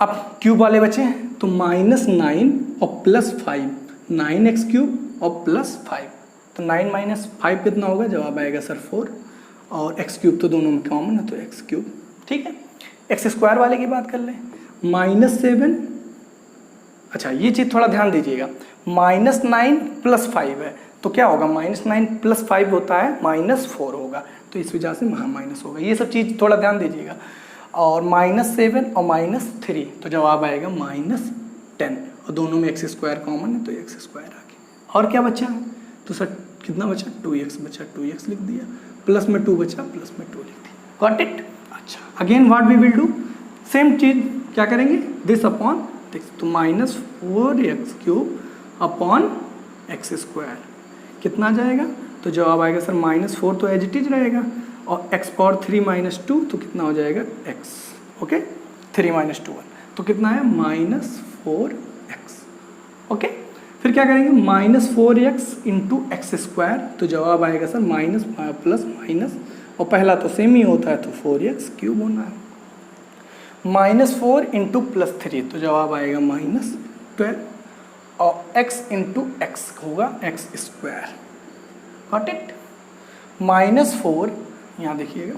अब क्यूब वाले बचे हैं तो -9 और +5, 9x क्यूब और +5, तो 9 - 5 कितना होगा, जवाब आएगा सर 4, और x क्यूब तो दोनों में कॉमन है तो x क्यूब। ठीक है, एक्स स्क्वायर वाले की बात कर लें, -7, अच्छा ये चीज़ थोड़ा ध्यान दीजिएगा, -9 + 5 है तो क्या होगा, -9 + 5 होता है -4 होगा, तो इस वजह से वहाँ माइनस होगा। ये सब चीज़ थोड़ा ध्यान दीजिएगा। और -7 और -3 तो जवाब आएगा -10, और दोनों में x स्क्वायर कॉमन है तो x स्क्वायर आ गया। और क्या बचा, तो सर कितना बचा, 2x बचा, 2x लिख दिया, प्लस में 2 बचा, प्लस में 2 लिख दिया। Got it. अच्छा, again what we will do, same चीज़ क्या करेंगे, दिस अपॉन दिस, तो -4x³ अपॉन x स्क्वायर कितना जाएगा, तो जवाब आएगा सर -4, तो एज इट इज रहेगा, और x⁴ - 2 तो कितना हो जाएगा x, ओके, 3 - 2 1 तो कितना है -4x, ओके। फिर क्या करेंगे, -4x × x², तो जवाब आएगा सर माइनस प्लस माइनस, और पहला तो सेम ही होता है तो 4x³ होना है, -4 × +3 तो जवाब आएगा -12, और x × x होगा x², गॉट इट। -4 यहाँ देखिएगा,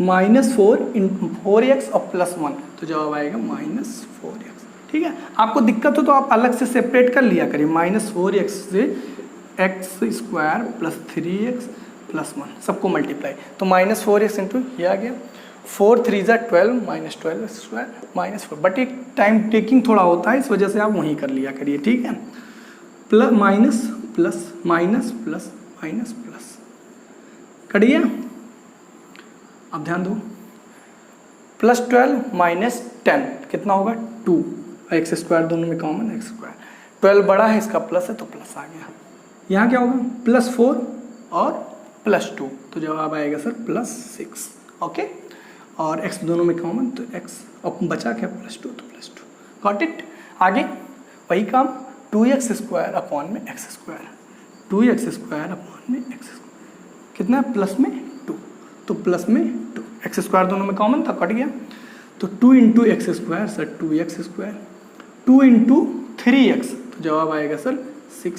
-4 × 4x और +1 तो जवाब आएगा -4x। ठीक है, आपको दिक्कत हो तो आप अलग से सेपरेट कर लिया करिए, -4x से x² + 3x + 1 सबको मल्टीप्लाई, तो -4x × ये आ गया, 4 3 = 12 -12x² -4, बट एक टाइम टेकिंग थोड़ा होता है, इस वजह से आप वहीं कर लिया करिए। ठीक है, plus minus plus minus plus minus plus cut गया। अब ध्यान दो, +12 - 10 कितना होगा 2, x² दोनों में कॉमन x², 12 बड़ा है इसका प्लस है तो प्लस आ गया। यहाँ क्या होगा, +4 और +2 तो जवाब आएगा सर +6, ओके, और x दोनों में कॉमन तो x, और बचा क्या +2 तो +2, गॉट इट। आगे वही काम, 2x² अपॉन में x², 2x² अपॉन में x² कितना है, प्लस में 2 तो प्लस में 2, x² दोनों में कॉमन था कट गया, तो 2 × x² सर 2x², 2 × 3x तो जवाब आएगा सर 6x,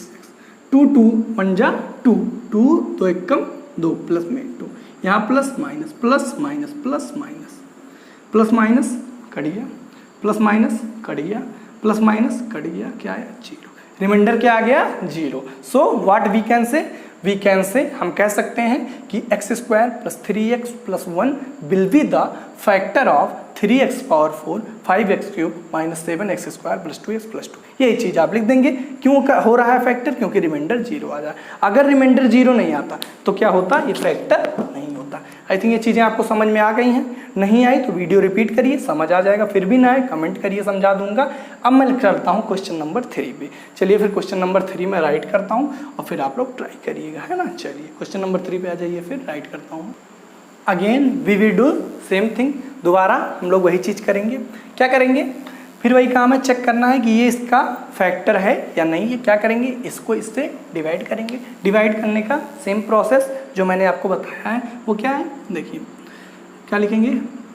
2 2 1 जा 2, 2 2 1 कम 2 प्लस में 2, यहाँ plus minus plus minus plus minus plus minus cut गया, प्लस माइनस कट गया, प्लस माइनस कट गया, क्या आया 0, रिमाइंडर क्या आ गया 0। So what we can say हम कह सकते हैं कि x² + 3x + 1 will be the factor of 3x⁴ 5x³ - 7x² + 2x + 2। यही चीज़ आप लिख देंगे, क्यों हो रहा है फैक्टर, क्योंकि रिमाइंडर 0 आ जाए। अगर रिमाइंडर 0 नहीं आता तो क्या होता, ये फैक्टर नहीं होता। आई थिंक ये चीज़ें आपको समझ में आ गई हैं, नहीं आई तो वीडियो रिपीट करिए, समझ आ जाएगा, फिर भी ना आए कमेंट करिए, समझा दूंगा। अब मैं करता हूँ क्वेश्चन नंबर 3 पे, चलिए फिर क्वेश्चन नंबर 3 में राइट करता हूँ और फिर आप लोग ट्राई करिएगा, है ना। चलिए क्वेश्चन नंबर 3 पे आ जाइए, फिर राइट करता हूँ। Again we will do same thing, दोबारा हम लोग वही चीज़ करेंगे। क्या करेंगे, फिर वही काम है, चेक करना है कि ये इसका फैक्टर है या नहीं है। क्या करेंगे, इसको इससे डिवाइड करेंगे। डिवाइड करने का सेम प्रोसेस जो मैंने आपको बताया है वो क्या है, देखिए क्या लिखेंगे,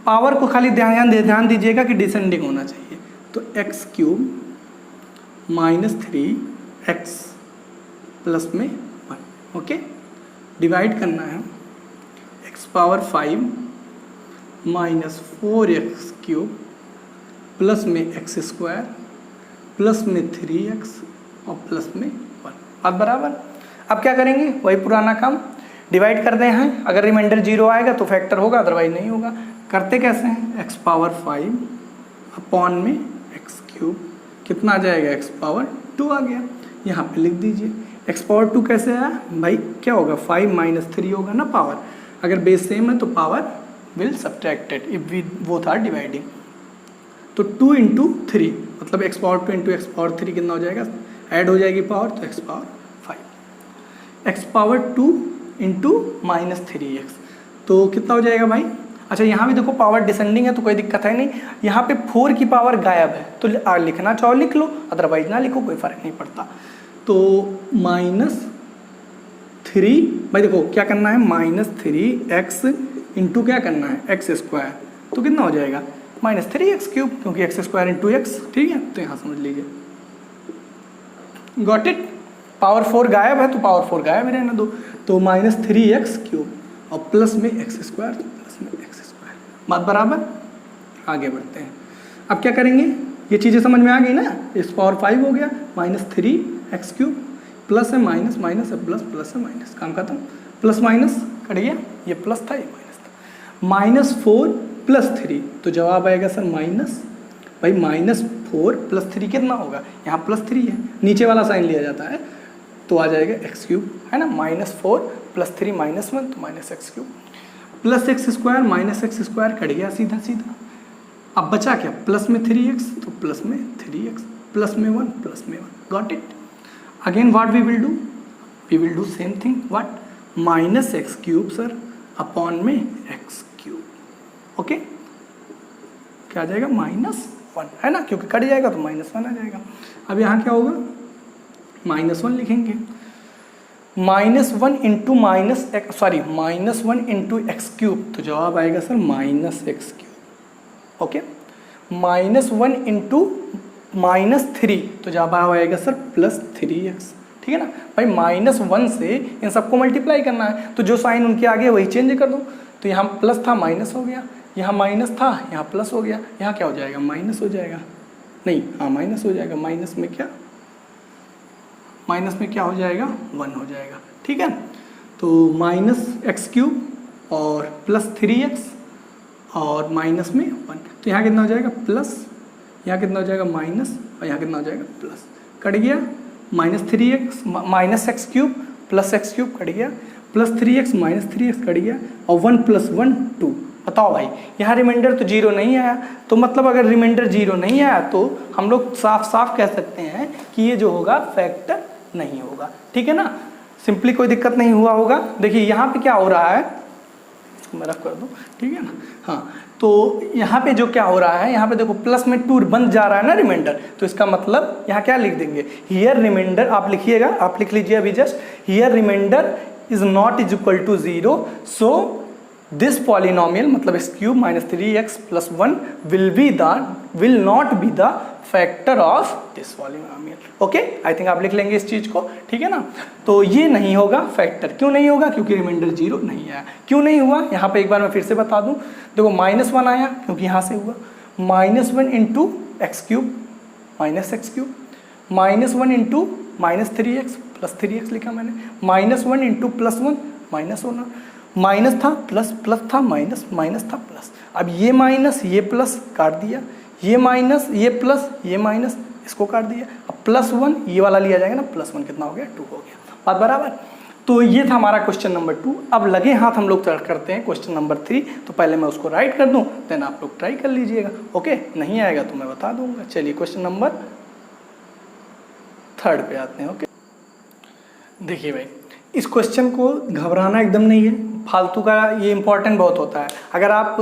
पावर को खाली ध्यान दीजिएगा कि डिसेंडिंग होना चाहिए, तो x³ - 3x प्लस में 1, ओके। डिवाइड करना है x⁵ - 4x³ प्लस में x² प्लस में 3x और प्लस में 1, बात बराबर। अब क्या करेंगे, वही पुराना काम, डिवाइड कर दे हैं, अगर रिमाइंडर 0 आएगा तो फैक्टर होगा, अदरवाइज नहीं होगा। करते कैसे हैं, x⁵ अपॉन में x³ कितना आ जाएगा, x⁴ आ गया, यहाँ पे लिख दीजिए। x⁴ कैसे आया भाई, क्या होगा 5 - 3 होगा ना पावर, अगर बेस सेम है तो power will subtracted if we both are dividing, तो 2 × 3 मतलब x⁴ × x⁴ कितना हो जाएगा, ऐड हो जाएगी पावर तो x⁵, x⁴ 2 × -3x तो कितना हो जाएगा भाई। अच्छा यहाँ भी देखो पावर डिसेंडिंग है तो कोई दिक्कत है नहीं, यहाँ पे 4 की पावर गायब है तो लिखना चाहो लिख लो, अदरवाइज ना लिखो, कोई फ़र्क नहीं पड़ता। तो -3, भाई देखो क्या करना है, -3x इंटू क्या करना है, एक्स स्क्वायर, तो कितना हो जाएगा -3x3, क्योंकि एक्स स्क्वायर इंटू एक्स, ठीक है। तो यहाँ समझ लीजिए, गॉट इट। पावर 4 गायब है तो पावर 4 गायब ही रहना दो, तो -3x3 और प्लस में एक्स स्क्वायर, प्लस में एक्स स्क्वायर, बात बराबर। आगे बढ़ते हैं, अब क्या करेंगे, ये चीज़ें समझ में आ गई ना, इस पावर 5 हो गया, -3x3 प्लस है माइनस, माइनस है प्लस, प्लस है माइनस, काम खत्म, प्लस माइनस कट गया, ये प्लस था ये माइनस था, -4 + 3, तो जवाब आएगा सर माइनस, भाई -4 + 3 कितना होगा, यहाँ +3 है, नीचे वाला साइन लिया जाता है तो आ जाएगा x3, है ना, -4 + 3 -1, तो -x3 plus x square minus x square cut गया सीधा सीधा। अब बचा क्या, प्लस में 3x, तो प्लस में 3x, प्लस में 1, प्लस में 1, got it. Again what we will do same thing, what, -x3 sir upon में x3, ओके, क्या आ जाएगा -1, है ना, क्योंकि कट जाएगा तो -1 आ जाएगा। अब यहाँ क्या होगा, -1 लिखेंगे, -1 इंटू x3, तो जवाब आएगा सर -x3, ओके, -1 इंटू -3, तो जवाब आएगा सर +3x, ठीक है ना भाई। -1 से इन सबको मल्टीप्लाई करना है, तो जो साइन उनके आगे वही चेंज कर दो, तो यहाँ प्लस था माइनस हो गया, यहाँ माइनस था यहाँ प्लस हो गया, यहाँ क्या हो जाएगा माइनस हो जाएगा, नहीं हाँ माइनस हो जाएगा, माइनस में क्या हो जाएगा 1 हो जाएगा, ठीक है। तो -x3 और +3x और माइनस में 1, तो यहाँ कितना हो जाएगा प्लस, यहाँ कितना हो जाएगा माइनस, और यहाँ कितना हो जाएगा प्लस, कट गया, -3x -x3 + x3 कट गया, +3x -3x कट गया, और 1 + 1 2। बताओ भाई, यहाँ रिमाइंडर तो 0 नहीं आया, तो मतलब अगर रिमाइंडर 0 नहीं आया तो हम लोग साफ साफ कह सकते हैं कि ये जो होगा फैक्टर नहीं होगा, ठीक है ना, सिंपली कोई दिक्कत नहीं हुआ होगा। देखिए यहाँ पे क्या हो रहा है, इसको मैं रख कर दूँ, ठीक है ना, हाँ, तो यहाँ पे जो क्या हो रहा है, यहाँ पे देखो प्लस में 2 बन जा रहा है ना रिमाइंडर, तो इसका मतलब यहाँ क्या लिख देंगे, हियर रिमाइंडर, आप लिखिएगा, आप लिख लीजिए अभी just, here remainder is not is equal to 0, so this polynomial मतलब x3 -3x + 1 will not be the factor of this polynomial, okay. I think आप लिख लेंगे इस चीज को, ठीक है ना। तो ये नहीं होगा फैक्टर, क्यों नहीं होगा, क्योंकि रिमाइंडर 0 नहीं आया। क्यों नहीं हुआ, यहाँ पे एक बार मैं फिर से बता दूं, देखो -1 आया क्योंकि यहाँ से हुआ, -1 into x3 -x3, -1 into -3x +3x लिखा मैंने, -1 इंटू +1 -1, माइनस था प्लस, प्लस था माइनस, माइनस था प्लस। अब ये माइनस ये प्लस काट दिया, ये माइनस ये प्लस ये माइनस इसको काट दिया, अब +1 ये वाला लिया जाएगा ना, +1 कितना हो गया 2 हो गया, बात बराबर। तो ये था हमारा क्वेश्चन नंबर 2। अब लगे हाथ हम लोग करते हैं क्वेश्चन नंबर 3। तो पहले मैं उसको राइट कर दूं, देन आप लोग ट्राई कर लीजिएगा, ओके। नहीं आएगा तो मैं बता दूंगा। चलिए क्वेश्चन नंबर 3 पे आते हैं, ओके। देखिए भाई, इस क्वेश्चन को घबराना एकदम नहीं है, फालतू का ये इंपॉर्टेंट बहुत होता है। अगर आप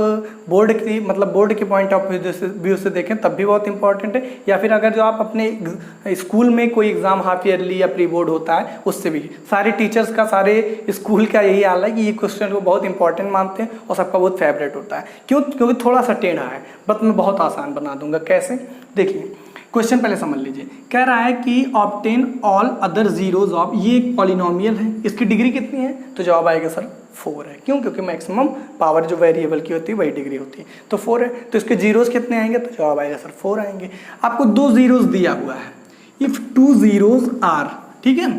बोर्ड के पॉइंट ऑफ व्यू से देखें तब भी बहुत इंपॉर्टेंट है, या फिर अगर जो आप अपने स्कूल में कोई एग्ज़ाम हाफ ईयरली या प्री बोर्ड होता है उससे भी, सारे टीचर्स का, सारे स्कूल का यही हाल है कि ये क्वेश्चन को बहुत इंपॉर्टेंट मानते हैं और सबका बहुत फेवरेट होता है। क्यों? क्योंकि थोड़ा सा टेढ़ा है, बट मैं बहुत आसान बना दूंगा। कैसे? देखिए क्वेश्चन पहले समझ लीजिए। कह रहा है कि obtain all other zeros of, ये एक पॉलिनोमियल है, इसकी डिग्री कितनी है? तो जवाब आएगा सर 4 है। क्यों? क्योंकि मैक्सिमम पावर जो वेरिएबल की होती है वही डिग्री होती है, तो 4 है। तो इसके जीरोज कितने आएंगे? तो जवाब आएगा सर 4 आएंगे। आपको 2 जीरोज दिया हुआ है, इफ 2 जीरोज आर, ठीक है,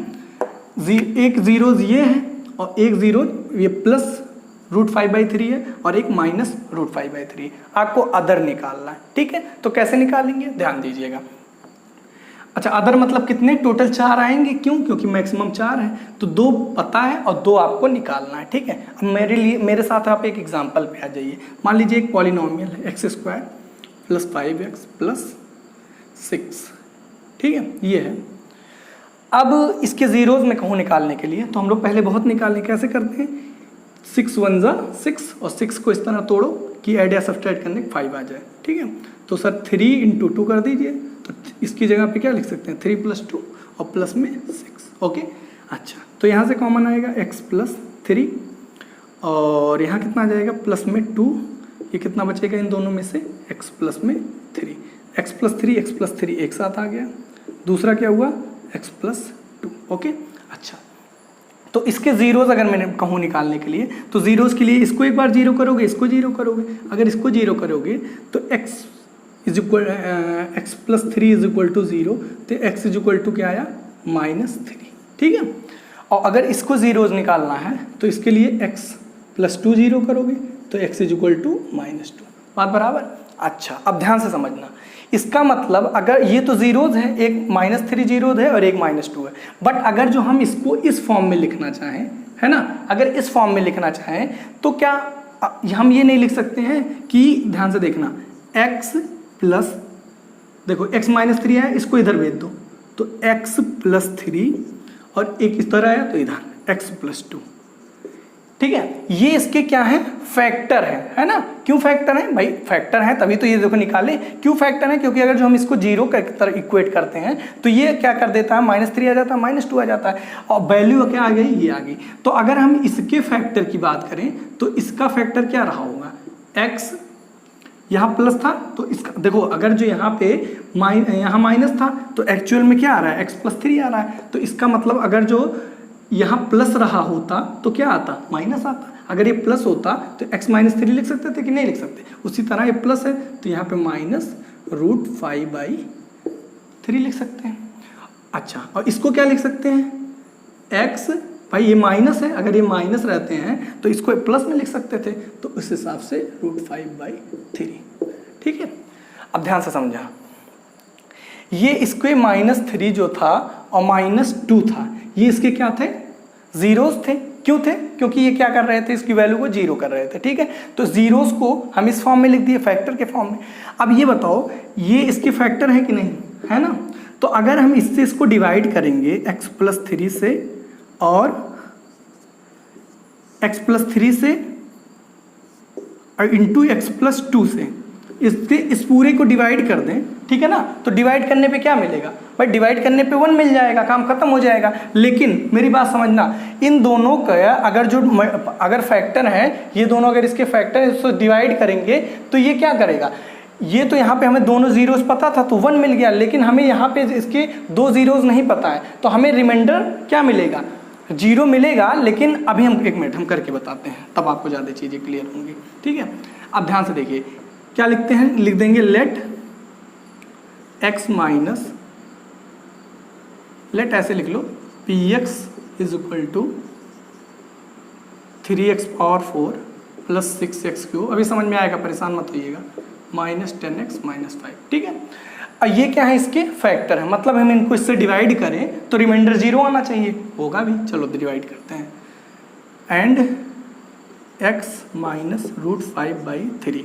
एक जीरोज ये है और एक जीरो ये प्लस √5/3 है और एक माइनस √5/3 है। आपको अदर निकालना है, ठीक है। तो कैसे निकालेंगे ध्यान दीजिएगा। अच्छा, अदर मतलब कितने? टोटल 4 आएंगे। क्यों? क्योंकि मैक्सिमम 4 है, तो 2 पता है और 2 आपको निकालना है, ठीक है। अब मेरे साथ आप एक एग्जांपल पे आ जाइए। मान लीजिए एक पॉलिनोमियल है x² + 5x + 6, ठीक है, ये है। अब इसके जीरोज में कहूँ निकालने के लिए, तो हम लोग पहले बहुत निकालने कैसे करते हैं, 6 × 1 = 6 और 6 को इस तरह तोड़ो कि ऐड या सब्ट्रैक्ट करने 5 आ जाए, ठीक है। तो सर 3 × 2 कर दीजिए, तो इसकी जगह पे क्या लिख सकते हैं 3 + 2, और प्लस में 6। ओके, अच्छा तो यहाँ से कॉमन आएगा x प्लस 3 और यहाँ कितना आ जाएगा प्लस में 2, ये कितना बचेगा इन दोनों में से x प्लस में 3, x प्लस 3 एक साथ आ गया। दूसरा क्या हुआ x प्लस 2। ओके, अच्छा तो इसके जीरोज अगर मैंने कहूँ निकालने के लिए तो जीरोज के लिए इसको एक बार जीरो करोगे, इसको जीरो करोगे। अगर इसको जीरो करोगे तो x plus 3 is equal to 0, तो x इज इक्वल टू क्या आया -3। ठीक है, और अगर इसको जीरोज निकालना है तो इसके लिए x प्लस 2 जीरो करोगे तो x इज इक्वल टू -2। बात बराबर। अच्छा अब ध्यान से समझना, इसका मतलब अगर ये तो जीरोज है, एक -3 जीरोज है और एक -2 है, बट अगर जो हम इसको इस फॉर्म में लिखना चाहें, है ना, अगर इस फॉर्म में लिखना चाहें तो क्या हम ये नहीं लिख सकते हैं कि, ध्यान से देखना, x प्लस, देखो x -3 है, इसको इधर भेज दो तो x प्लस 3 और एक इस तरह आया तो इधर x प्लस 2। ठीक है, ये इसके क्या है फैक्टर है ना। क्यों फैक्टर है भाई, फैक्टर है तभी तो ये देखो निकाले। क्यों फैक्टर है, क्योंकि अगर जो हम इसको जीरो की तरह इक्वेट करते हैं तो ये क्या कर देता है -3 आ जाता है, -2 आ जाता है और वैल्यू क्या आ गई, ये आ गई। तो अगर हम इसके फैक्टर की बात करें तो इसका फैक्टर क्या रहा होगा, x यहाँ प्लस था तो इसका देखो, अगर जो यहाँ पे यहाँ माइनस था तो एक्चुअल में क्या आ रहा है x प्लस 3 आ रहा है। तो इसका मतलब अगर जो यहाँ प्लस रहा होता तो क्या आता, माइनस आता। अगर ये प्लस होता तो x -3 लिख सकते थे कि नहीं लिख सकते। उसी तरह ये प्लस है तो यहाँ पे -√5/3 लिख सकते हैं। अच्छा, और इसको क्या लिख सकते हैं, x, भाई ये माइनस है, अगर ये माइनस रहते हैं तो इसको प्लस में लिख सकते थे, तो उस हिसाब से √5/3। ठीक है, अब ध्यान से समझा, ये इसके -3 जो था और -2 था, ये इसके क्या थे, जीरोस थे। क्यों थे, क्योंकि ये क्या कर रहे थे, इसकी वैल्यू को जीरो कर रहे थे। ठीक है, तो जीरोस को हम इस फॉर्म में लिख दिए, फैक्टर के फॉर्म में। अब ये बताओ, ये इसके फैक्टर है कि नहीं, है ना। तो अगर हम इससे इसको डिवाइड करेंगे x प्लस 3 से और x प्लस 3 से और इंटू x प्लस 2 से, इसके इस पूरे को डिवाइड कर दें, ठीक है ना, तो डिवाइड करने पे क्या मिलेगा भाई, डिवाइड करने पे 1 मिल जाएगा, काम खत्म हो जाएगा। लेकिन मेरी बात समझना, इन दोनों का अगर फैक्टर है, ये दोनों अगर इसके फैक्टर है, इसको डिवाइड करेंगे तो ये क्या करेगा, ये तो यहाँ पे हमें दोनों जीरोस पता था तो 1 मिल गया, लेकिन हमें यहाँ पे इसके 2 जीरोस नहीं पता है, तो हमें रिमाइंडर क्या मिलेगा, 0 मिलेगा। लेकिन अभी हम 1 मिनट हम करके बताते हैं, तब आपको ज़्यादा चीज़ें क्लियर होंगी। ठीक है, अब ध्यान से देखिए क्या लिखते हैं, लिख देंगे लेट ऐसे लिख लो, px is equal to 3x power 4 plus 6x3। अभी समझ में आएगा, परेशान मत होइएगा, -10x - 5। ठीक है, और ये क्या है, इसके फैक्टर है, मतलब हम इनको इससे डिवाइड करें तो रिमाइंडर 0 आना चाहिए, होगा भी। चलो डिवाइड करते हैं, and x -√5/3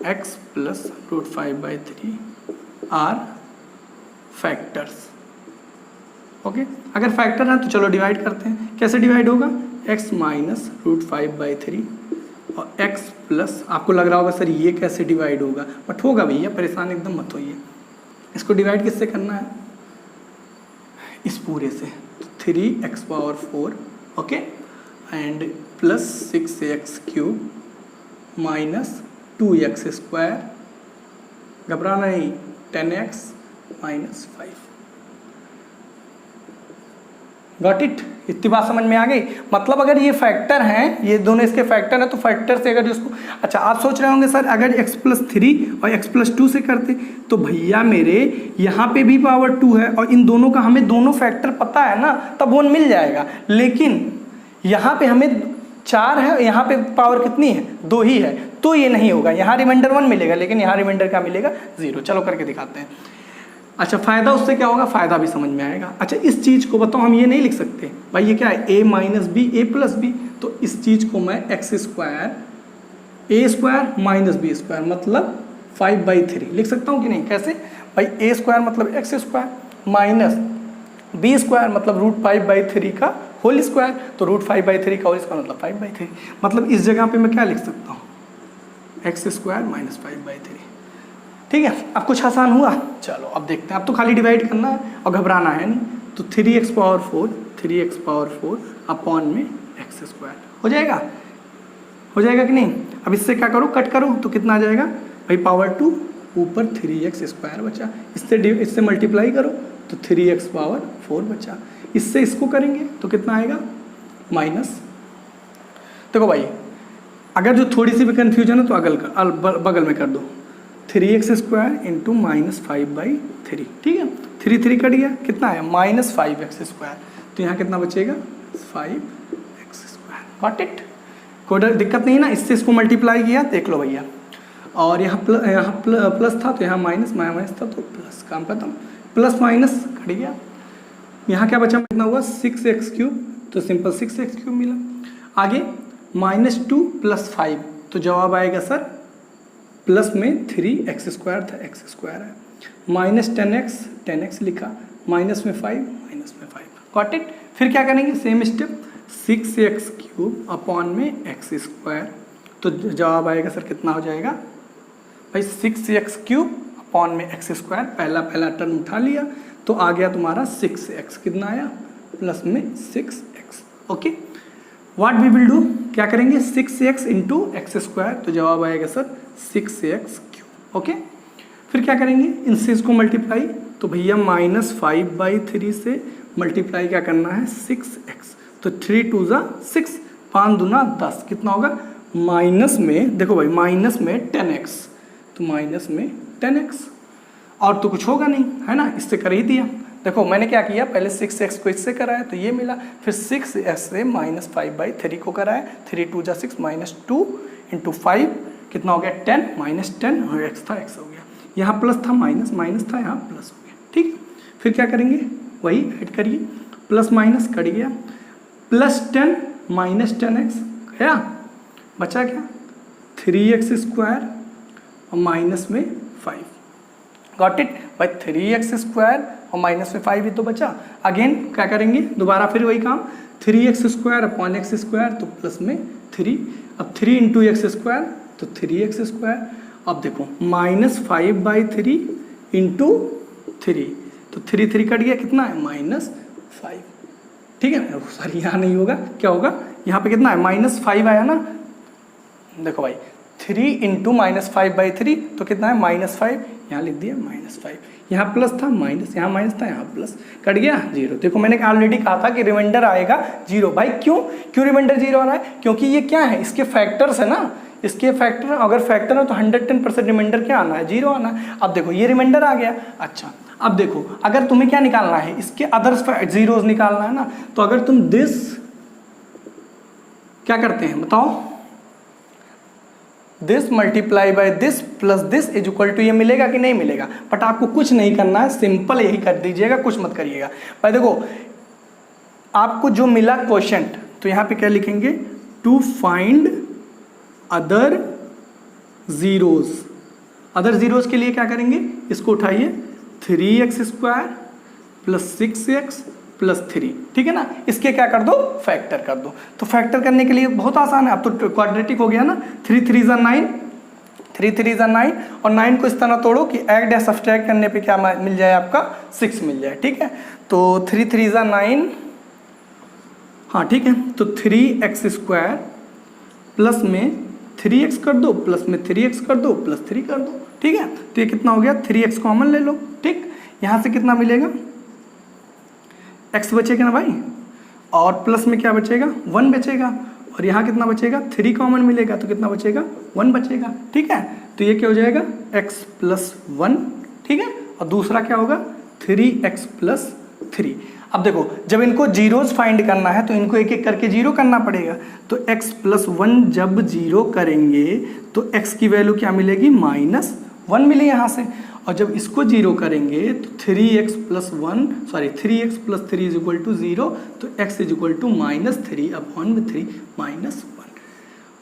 x plus √5/3 are factors. Okay, अगर फैक्टर है तो चलो डिवाइड करते हैं। कैसे डिवाइड होगा, x -√5/3 और x प्लस, आपको लग रहा होगा सर ये कैसे डिवाइड होगा, बट होगा भैया, परेशान एकदम मत होइए। इसको डिवाइड किससे करना है, इस पूरे से, 3x power 4, okay, and plus 6x³ minus 2x², घबराना नहीं, 10x - 5। गॉट इट, इतनी बात समझ में आ गई। मतलब अगर ये फैक्टर हैं, ये दोनों इसके फैक्टर हैं, तो फैक्टर से अगर इसको, अच्छा आप सोच रहे होंगे सर अगर x प्लस 3 और x प्लस 2 से करते तो भैया मेरे यहाँ पे भी पावर 2 है और इन दोनों का हमें दोनों फैक्टर पता है ना, तब 1 मिल जाएगा। लेकिन यहाँ पे हमें 4 है, यहाँ पे पावर कितनी है, 2 ही है, तो ये नहीं होगा। यहाँ रिमाइंडर 1 मिलेगा, लेकिन यहाँ रिमाइंडर क्या मिलेगा, 0। चलो करके दिखाते हैं। अच्छा, फ़ायदा उससे क्या होगा, फ़ायदा भी समझ में आएगा। अच्छा, इस चीज़ को बताओ, हम ये नहीं लिख सकते भाई, ये क्या है, a - b a plus b, तो इस चीज़ को मैं x² a² माइनस b² मतलब 5/3 लिख सकता हूँ कि नहीं। कैसे भाई, a² मतलब x² माइनस b² मतलब √5/3 का होल स्क्वायर, तो √5/3 का होल स्क्वायर मतलब 5/3। मतलब इस जगह पे मैं क्या लिख सकता हूँ, x² - 5/3। ठीक है, अब कुछ आसान हुआ। चलो अब देखते हैं, अब तो खाली डिवाइड करना है और घबराना है नहीं। तो 3x पावर 4 अपॉन में एक्स स्क्वायर हो जाएगा, हो जाएगा कि नहीं। अब इससे क्या करो, कट करो तो कितना आ जाएगा भाई, पावर 2 ऊपर 3x स्क्वायर बचा, इससे मल्टीप्लाई करो तो 3x पावर 4 बचा, इससे इसको करेंगे तो कितना आएगा माइनस। देखो भाई अगर जो थोड़ी सी भी कन्फ्यूजन है तो बगल में कर दो, 3x स्क्वायर इंटू -5/3, ठीक है। 3 कट गया, कितना है -5x स्क्वायर, तो यहाँ कितना बचेगा 5x स्क्वायर। गॉट इट, कोई दिक्कत नहीं ना। इससे इसको मल्टीप्लाई किया, देख लो भैया, और यहाँ प्लस था तो यहाँ माइनस था तो प्लस, काम खत्म। प्लस माइनस कट गया, यहाँ क्या बचा, कितना हुआ 6x3, तो सिंपल 6x3 मिला। आगे -2 + 5, तो जवाब आएगा सर प्लस में 3x स्क्वायर था, x स्क्वायर है। -10x लिखा, माइनस में 5 गॉट इट। फिर क्या करेंगे, सेम स्टेप, 6x3 अपॉन में x स्क्वायर, तो जवाब आएगा सर कितना हो जाएगा भाई 6x3 अपॉन में x स्क्वायर, पहला टर्म उठा लिया तो आ गया तुम्हारा 6x, कितना आया प्लस में 6x। Okay, what we will do, क्या करेंगे 6x इंटू एक्स स्क्वायर, तो जवाब आएगा सर 6x3। ओके, फिर क्या करेंगे, इनसे इसको मल्टीप्लाई, तो भैया -5/3 से मल्टीप्लाई क्या करना है 6x, तो 3 2 6, 5 दूना 10, कितना होगा माइनस में, देखो भाई माइनस में 10x, तो माइनस में 10x, और तो कुछ होगा नहीं है ना, इससे कर ही दिया। देखो मैंने क्या किया, पहले 6x को इससे कराया तो ये मिला, फिर 6x से -5/3 को कराया, 3 2 6 -2 इंटू 5 कितना हो गया 10, -10 और x था x हो गया, यहाँ प्लस था माइनस था, यहाँ प्लस हो गया। ठीक, फिर क्या करेंगे, वही ऐड करिए, प्लस माइनस कट गया, +10 -10x गया, बचा क्या 3x स्क्वायर और माइनस में 5। गॉट इट भाई, 3x स्क्वायर और माइनस में 5 ही तो बचा। अगेन क्या करेंगे, दोबारा फिर वही काम, 3x square upon x square, तो प्लस में 3, अब 3 इंटू x स्क्वायर तो 3x स्क्वायर। अब देखो -5/3 इंटू 3, तो 3 कट गया, कितना है -5। ठीक है, सॉरी यहाँ नहीं होगा, क्या होगा यहाँ पे कितना है -5 आया ना, देखो भाई 3 इंटू -5/3 तो कितना है -5, यहाँ लिख दिया -5, यहाँ प्लस था माइनस, यहाँ माइनस था, यहाँ प्लस, कट गया 0। देखो मैंने ऑलरेडी कहा था कि रिमाइंडर आएगा 0। भाई क्यों रिमाइंडर 0 आ रहा है, क्योंकि ये क्या है, इसके फैक्टर्स है ना, इसके फैक्टर, अगर फैक्टर है तो 110% रिमाइंडर क्या आना है 0 आना है। अब देखो ये रिमाइंडर आ गया। अच्छा अब देखो, अगर तुम्हें क्या निकालना है, इसके अदर्स जीरोज निकालना है ना, तो अगर तुम दिस क्या करते हैं बताओ, this multiply by this plus this is equal to, ये मिलेगा कि नहीं मिलेगा, बट आपको कुछ नहीं करना है, सिंपल यही कर दीजिएगा, कुछ मत करिएगा। भाई देखो आपको जो मिला क्वोशंट, तो यहाँ पे क्या लिखेंगे, to find other zeros. Other zeros के लिए क्या करेंगे, इसको उठाइए, 3x square plus 6x plus 3, ठीक है ना, इसके क्या कर दो, फैक्टर कर दो। तो फैक्टर करने के लिए बहुत आसान है, अब तो क्वाड्रेटिक हो गया ना, 3 3 9, 3 3 9, और 9 को इस तरह तोड़ो कि ऐड या सब्सट्रैक्ट करने पे क्या मिल जाए आपका 6 मिल जाए। ठीक है, तो 3 3 9, हाँ ठीक है, तो 3x स्क्वायर प्लस में 3x कर दो, प्लस में 3x कर दो, प्लस 3 कर दो। ठीक है, तो ये कितना हो गया, 3x कॉमन ले लो। ठीक, यहाँ से कितना मिलेगा, x बचेगा ना भाई, और प्लस में क्या बचेगा 1 बचेगा, और यहाँ कितना बचेगा 3 कॉमन मिलेगा, तो कितना बचेगा 1 बचेगा। ठीक है, तो ये क्या हो जाएगा x प्लस 1। ठीक है, और दूसरा क्या होगा 3x प्लस 3। अब देखो जब इनको जीरोज फाइंड करना है तो इनको एक एक करके जीरो करना पड़ेगा, तो x प्लस 1 जब जीरो करेंगे तो x की वैल्यू क्या मिलेगी -1 मिली यहाँ से, और जब इसको जीरो करेंगे तो 3x plus 3 is equal to 0, तो x is equal to -3 upon में 3 -1।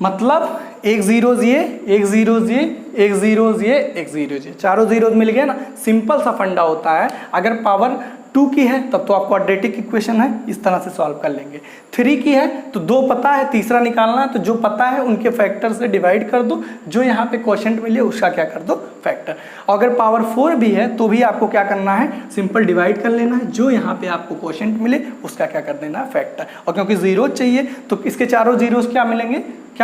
मतलब एक जीरोज ये, एक जीरोज ये, एक जीरोज ये, एक जीरोज ये, चारों जीरोज मिल गए ना। सिंपल सा फंडा होता है, अगर पावर 2 की है तब तो आप क्वाड्रेटिक इक्वेशन है, इस तरह से सॉल्व कर लेंगे। 3 की है तो 2 पता है, तीसरा निकालना है, तो जो पता है उनके फैक्टर से डिवाइड कर दो, जो यहाँ पे क्वोशंट मिले उसका क्या कर दो, फैक्टर। अगर पावर 4 भी है तो भी आपको क्या करना है, सिंपल डिवाइड कर लेना है, जो यहाँ पे आपको क्वोशंट मिले उसका क्या कर देना है, फैक्टर। और क्योंकि जीरो चाहिए तो इसके चारों जीरोस क्या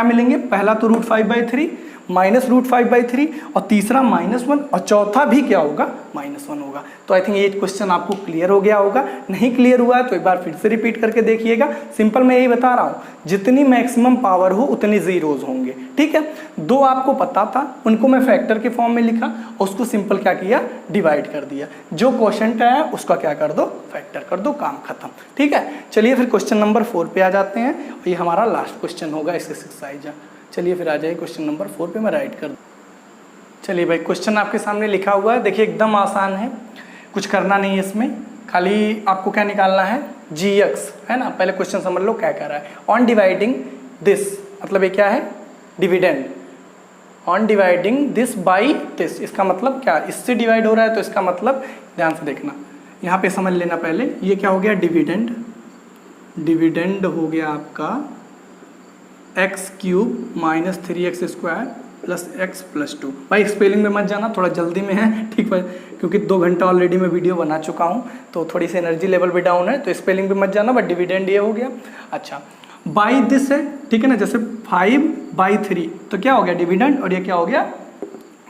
मिलेंगे, पहला तो √5/3 माइनस √5/3 और तीसरा -1 और चौथा भी क्या होगा, -1 होगा। तो आई थिंक ये क्वेश्चन आपको क्लियर हो गया होगा। नहीं क्लियर हुआ है तो एक बार फिर से रिपीट करके देखिएगा। सिंपल मैं यही बता रहा हूँ, जितनी मैक्सिमम पावर हो उतने जीरोज होंगे, ठीक है। 2 आपको पता था, उनको मैं फैक्टर के फॉर्म में लिखा और उसको सिंपल क्या किया, डिवाइड कर दिया। जो क्वोशंट आया उसका क्या कर दो, फैक्टर कर दो, काम खत्म, ठीक है। चलिए फिर क्वेश्चन नंबर 4 पे आ जाते हैं और ये हमारा लास्ट क्वेश्चन होगा इस एक्सरसाइज। चलिए फिर आ जाइए क्वेश्चन नंबर 4 पे, मैं राइट कर दूँ। चलिए भाई, क्वेश्चन आपके सामने लिखा हुआ है, देखिए एकदम आसान है, कुछ करना नहीं है इसमें, खाली आपको क्या निकालना है, gx, है ना। पहले क्वेश्चन समझ लो क्या कह रहा है। ऑन डिवाइडिंग दिस, मतलब ये क्या है, dividend. On dividing this by this, इसका मतलब क्या, इससे डिवाइड हो रहा है तो इसका मतलब, ध्यान से देखना, यहाँ पे समझ लेना पहले, ये क्या हो गया, डिविडेंड। डिविडेंड हो गया आपका x³ minus 3x² plus x plus 2। भाई स्पेलिंग में मत जाना, थोड़ा जल्दी में है, ठीक है, क्योंकि 2 घंटा ऑलरेडी मैं वीडियो बना चुका हूँ तो थोड़ी सी एनर्जी लेवल भी डाउन है, तो स्पेलिंग पे मत जाना, बट डिविडेंड ये हो गया। अच्छा, बाई दिस है, ठीक है ना, जैसे 5/3 तो क्या हो गया, डिविडेंड, और ये क्या हो गया,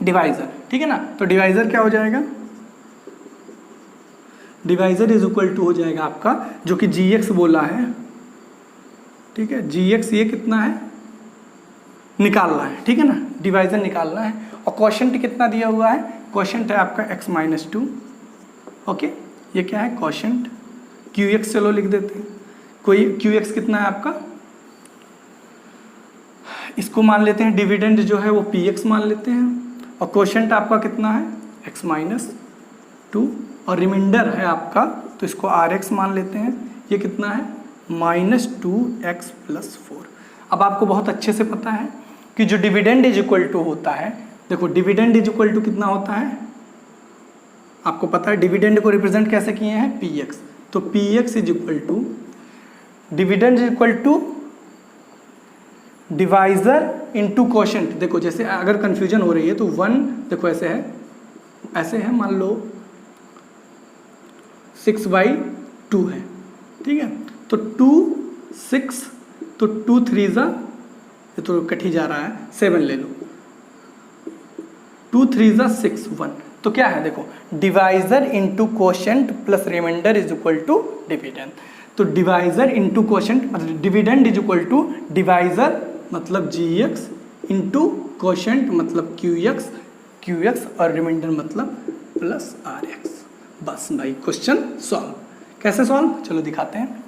डिवाइजर, ठीक है ना। तो डिवाइजर क्या हो जाएगा, डिवाइजर इज इक्वल टू हो जाएगा आपका, जो कि gx बोला है, ठीक है, gx ये कितना है, निकालना है, ठीक है ना, डिवाइजर निकालना है। और क्वोशंट कितना दिया हुआ है, क्वोशंट है आपका x-2, ओके। ये क्या है, क्वोशंट qx, चलो लिख देते हैं। कोई qx कितना है आपका, इसको मान लेते हैं, डिविडेंड जो है वो px मान लेते हैं, और क्वोशंट आपका कितना है, x-2, और रिमाइंडर है आपका तो इसको rx मान लेते हैं, ये कितना है, -2x + 4। अब आपको बहुत अच्छे से पता है कि जो डिविडेंड इज इक्वल टू होता है, देखो डिविडेंड इज इक्वल टू कितना होता है, आपको पता है डिविडेंड को रिप्रेजेंट कैसे किए हैं, px। तो px is equal to dividend is equal to divisor into quotient. देखो जैसे अगर कंफ्यूजन हो रही है तो 1, देखो ऐसे है, मान लो 6/2 है, ठीक है, तो 2 6, तो 2 3 ये तो कट ही जा रहा है, 7 ले लो, 2 3 6 1, तो क्या है, देखो divisor into quotient plus remainder is equal to dividend. तो डिवाइजर इंटू क्वोशंट मतलब dividend is equal to divisor मतलब gx इंटू क्वोशंट मतलब qx और रिमाइंडर मतलब प्लस rx। बस भाई क्वेश्चन सॉल्व। कैसे सॉल्व, चलो दिखाते हैं।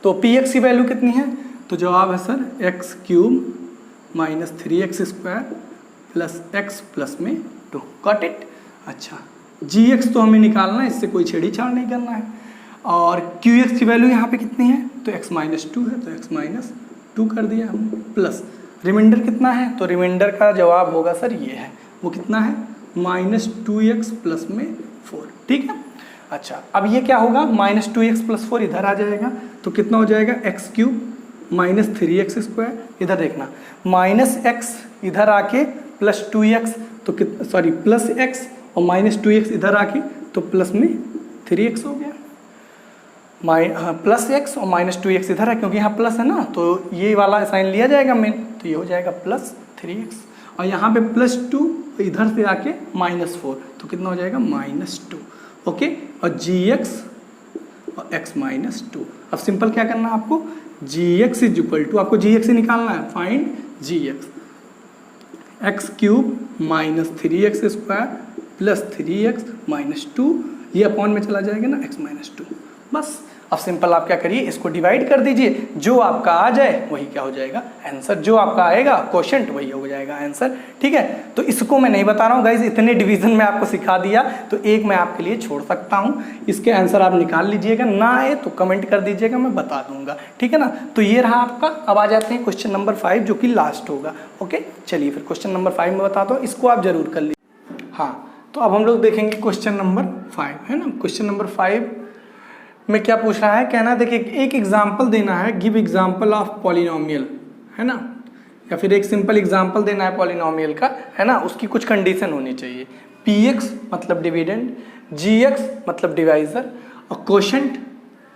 तो px की वैल्यू कितनी है, तो जवाब है sir x³ minus 3x² plus x plus में 2। Got it. अच्छा, gx तो हमें निकालना है, इससे कोई छेड़ी-छाड़ नहीं करना है। और qx की वैल्यू यहाँ पे कितनी है, तो x-2 है, तो x-2 कर दिया हमने, प्लस रिमाइंडर कितना है, तो रिमाइंडर का जवाब होगा सर ये है, वो कितना है, -2x प्लस में 4, ठीक है। अच्छा, अब ये क्या होगा, -2x + 4 इधर आ जाएगा, तो कितना हो जाएगा, x³ माइनस 3x², इधर देखना, -x इधर आके प्लस 2x, तो सॉरी प्लस x और -2x इधर आके तो प्लस में 3x हो गया, प्लस x और -2x इधर है, क्योंकि यहाँ प्लस है ना, तो ये वाला साइन लिया जाएगा मेन, तो ये हो जाएगा प्लस 3x, और यहाँ पे +2 इधर से आके -4, तो कितना हो जाएगा, -2, ओके। और gx और x-2, अब सिंपल क्या करना है आपको, gx इज इक्वल टू, आपको gx ही निकालना है, find gx, x³ minus 3x² plus 3x - 2, ये अपॉन में चला जाएगा ना, x-2। बस अब सिंपल आप क्या करिए, इसको डिवाइड कर दीजिए, जो आपका आ जाए वही क्या हो जाएगा, आंसर। जो आपका आएगा क्वोशंट वही हो जाएगा आंसर, ठीक है। तो इसको मैं नहीं बता रहा हूँ गाइज, इतने डिवीजन में आपको सिखा दिया, तो एक मैं आपके लिए छोड़ सकता हूँ, इसके आंसर आप निकाल लीजिएगा, ना आए तो कमेंट कर दीजिएगा, मैं बता दूंगा, ठीक है ना। तो ये रहा आपका। अब आ जाते हैं क्वेश्चन नंबर 5 जो कि लास्ट होगा, ओके। चलिए फिर क्वेश्चन नंबर 5 में बताता हूँ, इसको आप जरूर कर लीजिए। हाँ, तो अब हम लोग देखेंगे क्वेश्चन नंबर 5, है ना। क्वेश्चन नंबर 5 में क्या पूछ रहा है, कहना देखिए एक एग्जाम्पल देना है, गिव एग्जाम्पल ऑफ पॉलिनोमियल, है ना, या फिर एक सिंपल एग्जाम्पल देना है पॉलिनोमियल का, है ना। उसकी कुछ कंडीशन होनी चाहिए, px मतलब डिविडेंड, gx मतलब डिवाइजर, और क्वोशंट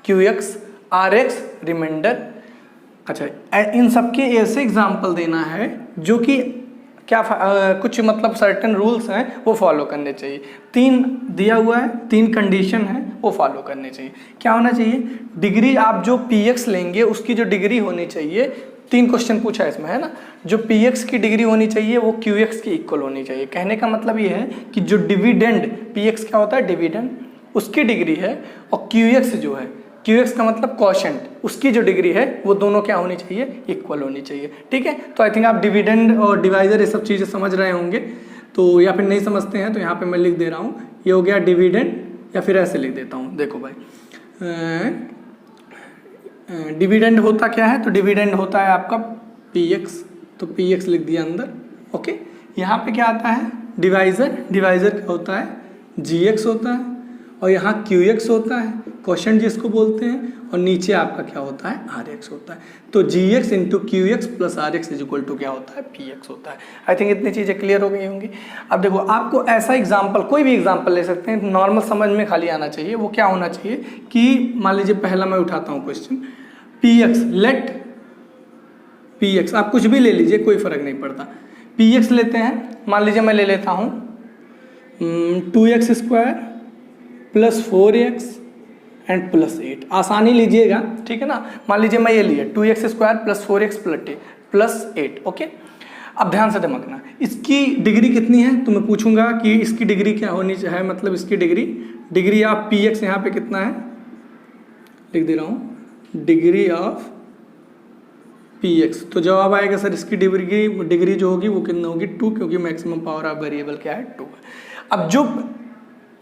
qx, rx रिमाइंडर। अच्छा, इन सब के ऐसे एग्जाम्पल देना है जो कि क्या कुछ मतलब सर्टेन रूल्स हैं वो फॉलो करने चाहिए। 3 दिया हुआ है, 3 कंडीशन है वो फॉलो करने चाहिए। क्या होना चाहिए, डिग्री आप जो px लेंगे उसकी जो डिग्री होनी चाहिए, 3 क्वेश्चन पूछा है इसमें, है ना। जो px की डिग्री होनी चाहिए वो qx की इक्वल होनी चाहिए। कहने का मतलब ये है कि जो डिविडेंड, px क्या होता है डिविडेंड, उसकी डिग्री है, और qx जो है, qx का मतलब क्वोशंट, उसकी जो डिग्री है वो दोनों क्या होनी चाहिए, इक्वल होनी चाहिए। ठीक है, तो आई थिंक आप डिविडेंड और डिवाइजर ये सब चीज़ें समझ रहे होंगे। तो या फिर नहीं समझते हैं तो यहाँ पे मैं लिख दे रहा हूँ, ये हो गया डिविडेंड, या फिर ऐसे लिख देता हूँ, देखो भाई डिविडेंड होता क्या है, तो डिविडेंड होता है आपका px, तो px लिख दिया अंदर। ओके, यहाँ पे क्या आता है डिवाइजर, डिवाइजर क्या होता है gx होता है, और यहाँ qx होता है, क्वोशंट जिसको बोलते हैं, और नीचे आपका क्या होता है rx होता है। तो gx into qx plus rx is equal to क्या होता है px होता है। आई थिंक इतनी चीज़ें क्लियर हो गई होंगी। अब देखो आपको ऐसा एग्जाम्पल, कोई भी एग्जाम्पल ले सकते हैं, नॉर्मल समझ में खाली आना चाहिए। वो क्या होना चाहिए कि मान लीजिए पहला मैं उठाता हूँ क्वेश्चन, px, लेट px, आप कुछ भी ले लीजिए कोई फर्क नहीं पड़ता। px लेते हैं, मान लीजिए मैं ले लेता हूँ 2x square plus 4x and plus 8, आसानी लीजिएगा, ठीक है ना। मान लीजिए मैं ये लिया 2x square plus 4x plus 8। Okay, अब ध्यान से दिमागना, इसकी डिग्री कितनी है, तो मैं पूछूंगा कि इसकी डिग्री क्या होनी चाहिए, मतलब इसकी डिग्री ऑफ px यहाँ पे कितना है, लिख दे रहा हूँ डिग्री ऑफ px। तो जवाब आएगा सर इसकी डिग्री जो होगी वो कितना होगी 2, क्योंकि मैक्सिमम पावर ऑफ वेरिएबल क्या है 2 है। अब जो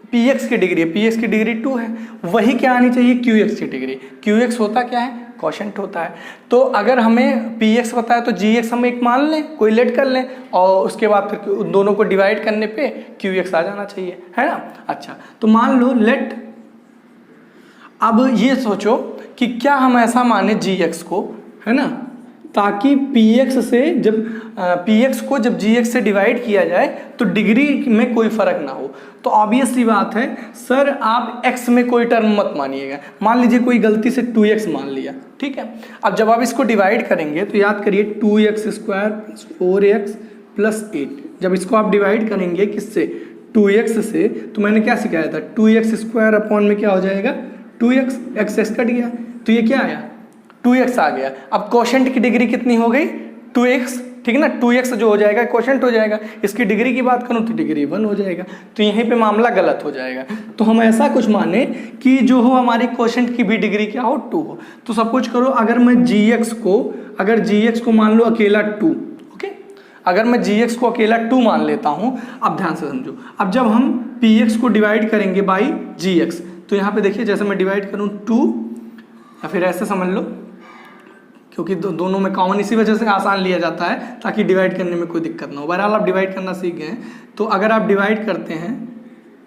px की डिग्री है, px की डिग्री 2 है, वही क्या आनी चाहिए qx की डिग्री। qx होता क्या है, क्वोशंट होता है। तो अगर हमें px पता है तो gx हम एक मान लें, कोई लेट कर लें, और उसके बाद फिर दोनों को डिवाइड करने पे qx आ जाना चाहिए, है ना। अच्छा, तो मान लो लेट, अब ये सोचो कि क्या हम ऐसा माने gx को, है ना, ताकि px से जब px को जब gx से डिवाइड किया जाए तो डिग्री में कोई फर्क ना हो। तो ऑब्वियस सी बात है सर, आप x में कोई टर्म मत मानिएगा। मान लीजिए कोई गलती से 2x मान लिया, ठीक है। अब जब आप इसको डिवाइड करेंगे तो याद करिए 2x square plus 4x plus 8, जब इसको आप डिवाइड करेंगे किससे, 2x से, तो मैंने क्या सिखाया था 2x स्क्वायर अपॉन में क्या हो जाएगा 2x, x कट गया, तो ये क्या आया 2x आ गया। अब क्वोशंट की डिग्री कितनी हो गई 2x, ठीक है ना। 2x जो हो जाएगा क्वोशंट हो जाएगा, इसकी डिग्री की बात करूं तो डिग्री 1 हो जाएगा, तो यहीं पे मामला गलत हो जाएगा। तो हम ऐसा कुछ माने कि जो हो हमारी क्वोशंट की भी डिग्री क्या हो 2 हो। तो सपोज करो अगर मैं gx को मान लो अकेला 2, ओके, अगर मैं gx को अकेला 2 मान लेता हूं। अब ध्यान से समझो, अब जब हम px को डिवाइड करेंगे बाई gx, तो यहाँ पे देखिए जैसे मैं डिवाइड करूँ 2, या फिर ऐसे समझ लो, क्योंकि दोनों में कॉमन इसी वजह से आसान लिया जाता है ताकि डिवाइड करने में कोई दिक्कत ना हो। बहरहाल आप डिवाइड करना सीख गए हैं। तो अगर आप डिवाइड करते हैं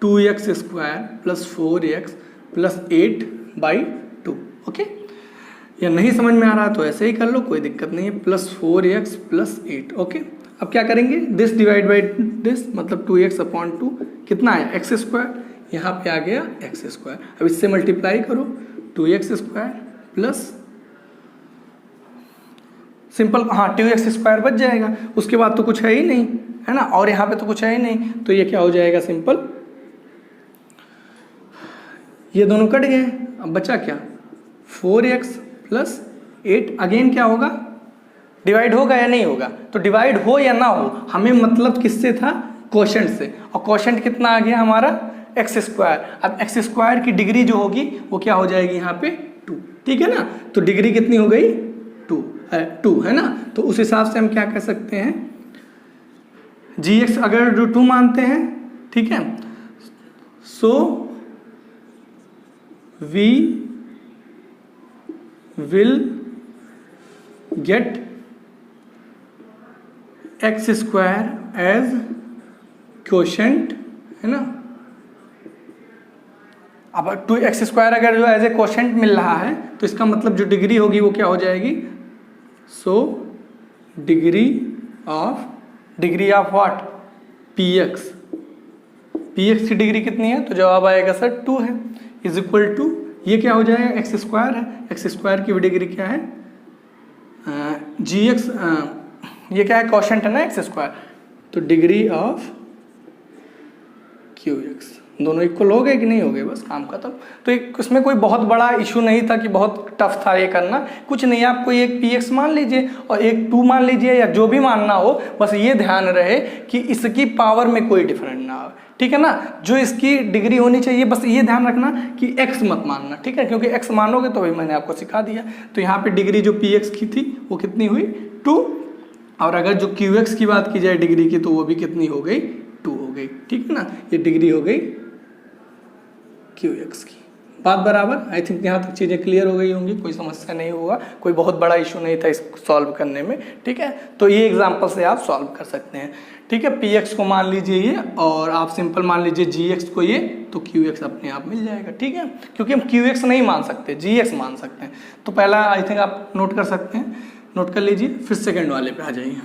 2x square plus 4x plus 8 by 2, okay, या नहीं समझ में आ रहा तो ऐसे ही कर लो, कोई दिक्कत नहीं है, प्लस 4x प्लस 8। ओके, अब क्या करेंगे, दिस डिवाइड बाई दिस, मतलब 2x अपॉन 2 कितना है x स्क्वायर, यहाँ पे आ गया x स्क्वायर। अब इससे मल्टीप्लाई करो 2x स्क्वायर प्लस सिंपल, हाँ 2x स्क्वायर बच जाएगा, उसके बाद तो कुछ है ही नहीं, है ना, और यहाँ पे तो कुछ है ही नहीं, तो ये क्या हो जाएगा सिंपल, ये दोनों कट गए। अब बचा क्या 4x प्लस 8, अगेन क्या होगा डिवाइड होगा या नहीं होगा, तो डिवाइड हो या ना हो हमें मतलब किससे था क्वोशंट से, और क्वोशंट कितना आ गया हमारा x स्क्वायर। अब x स्क्वायर की डिग्री जो होगी वो क्या हो जाएगी यहाँ पे 2, ठीक है ना। तो डिग्री कितनी हो गई 2 है ना। तो उस हिसाब से हम क्या कह सकते हैं, gx अगर 2 मानते हैं, ठीक है, so we will get x square as quotient, है ना। अब 2x² अगर जो एज ए क्वोशेंट मिल रहा है तो इसका मतलब जो डिग्री होगी वो क्या हो जाएगी, so degree of what, px की डिग्री कितनी है, तो जवाब आएगा सर 2 है, इज इक्वल टू ये क्या हो जाएगा, x² है, x² की भी डिग्री क्या है, gx, ये क्या है, क्वोशेंट है ना x², तो डिग्री ऑफ qx, दोनों इक्वल हो गए कि नहीं हो गए, बस काम खत्म। तो एक उसमें कोई बहुत बड़ा इशू नहीं था कि बहुत टफ था ये करना, कुछ नहीं, आपको एक px मान लीजिए और एक 2 मान लीजिए या जो भी मानना हो, बस ये ध्यान रहे कि इसकी पावर में कोई डिफरेंस ना हो, ठीक है ना। जो इसकी डिग्री होनी चाहिए बस ये ध्यान रखना कि x मत मानना, ठीक है, क्योंकि x मानोगे तो भी मैंने आपको सिखा दिया। तो यहाँ पे डिग्री जो px की थी वो कितनी हुई, 2, और अगर जो qx की बात की जाए डिग्री की तो वो भी कितनी हो गई, 2 हो गई, ठीक है ना। ये डिग्री हो गई qx की, बात बराबर। आई थिंक यहाँ तक चीज़ें क्लियर हो गई होंगी, कोई समस्या नहीं होगा, कोई बहुत बड़ा इशू नहीं था इसको सॉल्व करने में, ठीक है। तो ये एग्जांपल से आप सॉल्व कर सकते हैं, ठीक है। px को मान लीजिए ये, और आप सिंपल मान लीजिए gx को ये, तो qx अपने आप मिल जाएगा, ठीक है। क्योंकि हम qx नहीं मान सकते, gx मान सकते हैं। तो पहला आई थिंक आप नोट कर सकते हैं, नोट कर लीजिए, फिर सेकेंड वाले पे आ जाइए,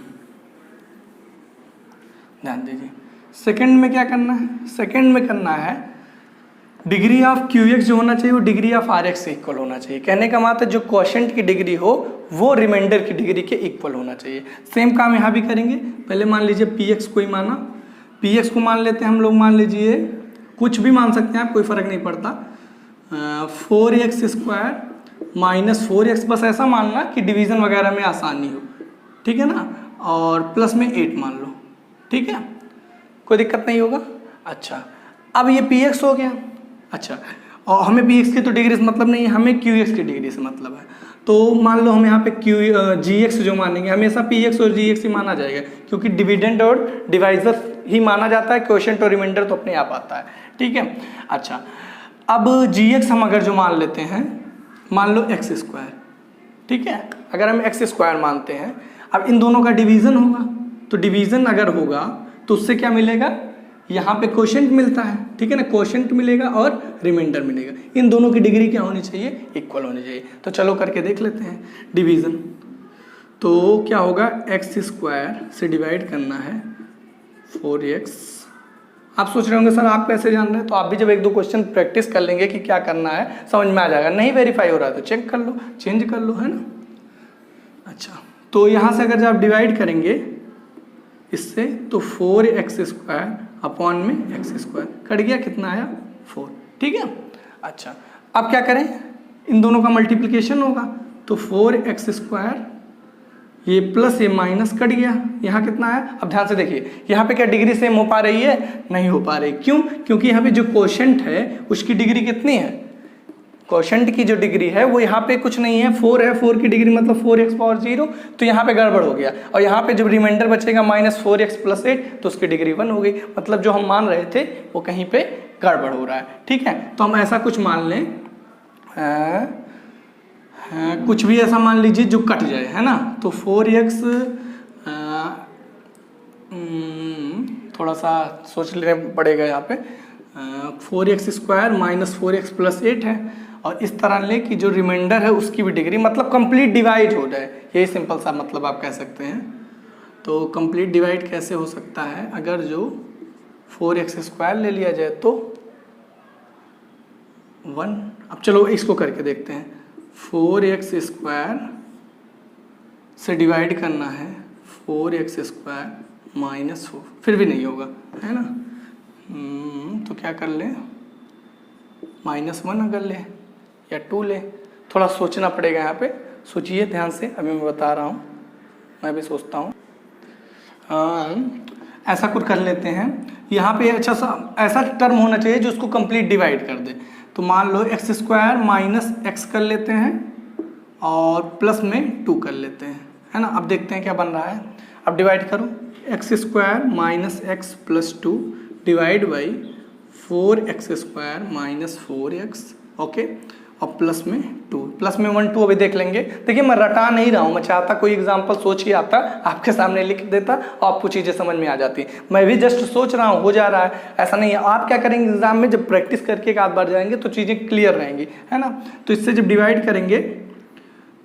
ध्यान दीजिए। सेकेंड में क्या करना है, सेकेंड में करना है डिग्री ऑफ qx जो होना चाहिए वो डिग्री ऑफ rx से इक्वल होना चाहिए। कहने का मतलब जो क्वोशेंट की डिग्री हो वो रिमाइंडर की डिग्री के इक्वल होना चाहिए। सेम काम यहाँ भी करेंगे। पहले मान लीजिए px को ही माना, px को मान लेते हैं हम लोग, मान लीजिए कुछ भी मान सकते हैं आप, कोई फर्क नहीं पड़ता, 4x² माइनस 4x, बस ऐसा मानना कि डिवीज़न वगैरह में आसानी हो, ठीक है ना, और प्लस में 8 मान लो, ठीक है, कोई दिक्कत नहीं होगा। अच्छा, अब ये px हो गया। अच्छा, और हमें px की तो डिग्री से मतलब नहीं है, हमें qx की डिग्री से मतलब है। तो मान लो हम यहाँ पे gx जो मानेंगे, हमेशा px और gx ही माना जाएगा, क्योंकि डिविडेंड और डिवाइजर ही माना जाता है, क्वोशेंट और रिमाइंडर तो अपने आप आता है, ठीक है। अच्छा, अब gx हम अगर जो मान लेते हैं, मान लो x², ठीक है, अगर हम x² मानते हैं, अब इन दोनों का डिवीज़न होगा, तो डिवीज़न अगर होगा तो उससे क्या मिलेगा, यहाँ पे क्वोशेंट मिलता है, ठीक है ना, क्वोशेंट मिलेगा और रिमाइंडर मिलेगा। इन दोनों की डिग्री क्या होनी चाहिए, इक्वल होनी चाहिए। तो चलो करके देख लेते हैं डिवीज़न। तो क्या होगा, x² से डिवाइड करना है 4x। आप सोच रहे होंगे सर आप कैसे जान रहे हैं, तो आप भी जब 1-2 क्वेश्चन प्रैक्टिस कर लेंगे कि क्या करना है समझ में आ जाएगा। नहीं वेरीफाई हो रहा है तो चेक कर लो, चेंज कर लो, है ना। अच्छा, तो यहाँ से अगर जब आप डिवाइड करेंगे इससे, तो 4x² अपॉन में x² कट गया, कितना आया 4, ठीक है। अच्छा, अब क्या करें, इन दोनों का मल्टीप्लिकेशन होगा, तो 4x², ये प्लस ये माइनस कट गया, यहाँ कितना आया। अब ध्यान से देखिए, यहाँ पे क्या डिग्री सेम हो पा रही है, नहीं हो पा रही, क्यों, क्योंकि यहाँ पे जो क्वोशेंट है उसकी डिग्री कितनी है, क्वोशेंट की जो डिग्री है वो यहाँ पे कुछ नहीं है, 4 है, 4 की डिग्री मतलब 4x⁴, तो यहाँ पे गड़बड़ हो गया। और यहाँ पे जब रिमाइंडर बचेगा -4x + 8, तो उसकी डिग्री 1 हो गई, मतलब जो हम मान रहे थे वो कहीं पे गड़बड़ हो रहा है, ठीक है। तो हम ऐसा कुछ मान लें, कुछ भी ऐसा मान लीजिए जो कट जाए, है ना। तो 4x, थोड़ा सा सोच लेना पड़ेगा यहाँ पे, 4x² - 4x + 8 है, और इस तरह ले कि जो रिमाइंडर है उसकी भी डिग्री मतलब कंप्लीट डिवाइड हो जाए, यही सिंपल सा मतलब आप कह सकते हैं। तो कंप्लीट डिवाइड कैसे हो सकता है, अगर जो 4x² ले लिया जाए तो 1। अब चलो इसको करके देखते हैं, 4x² से डिवाइड करना है 4x² - 4, फिर भी नहीं होगा, है ना। तो क्या कर ले, -1 अगर ले या 2 ले, थोड़ा सोचना पड़ेगा यहाँ पे, सोचिए ध्यान से, अभी मैं बता रहा हूँ, मैं भी सोचता हूँ। ऐसा कुछ कर लेते हैं, यहाँ पे अच्छा सा ऐसा टर्म होना चाहिए जो उसको कंप्लीट डिवाइड कर दे। तो मान लो x² - x कर लेते हैं और प्लस में 2 कर लेते हैं, है ना। अब देखते हैं क्या बन रहा है। अब डिवाइड करो, x² - x + 2 divide by 4x² - 4x, okay. और प्लस में 2, प्लस में 1 2 अभी देख लेंगे। देखिए मैं रटा नहीं रहा हूँ, मैं चाहता कोई एग्जांपल सोच के आता, आपके सामने लिख देता और आपको चीज़ें समझ में आ जाती। मैं भी जस्ट सोच रहा हूँ, हो जा रहा है, ऐसा नहीं है। आप क्या करेंगे एग्जाम में, जब प्रैक्टिस करके एक आध बार जाएंगे तो चीज़ें क्लियर रहेंगी, है ना। तो इससे जब डिवाइड करेंगे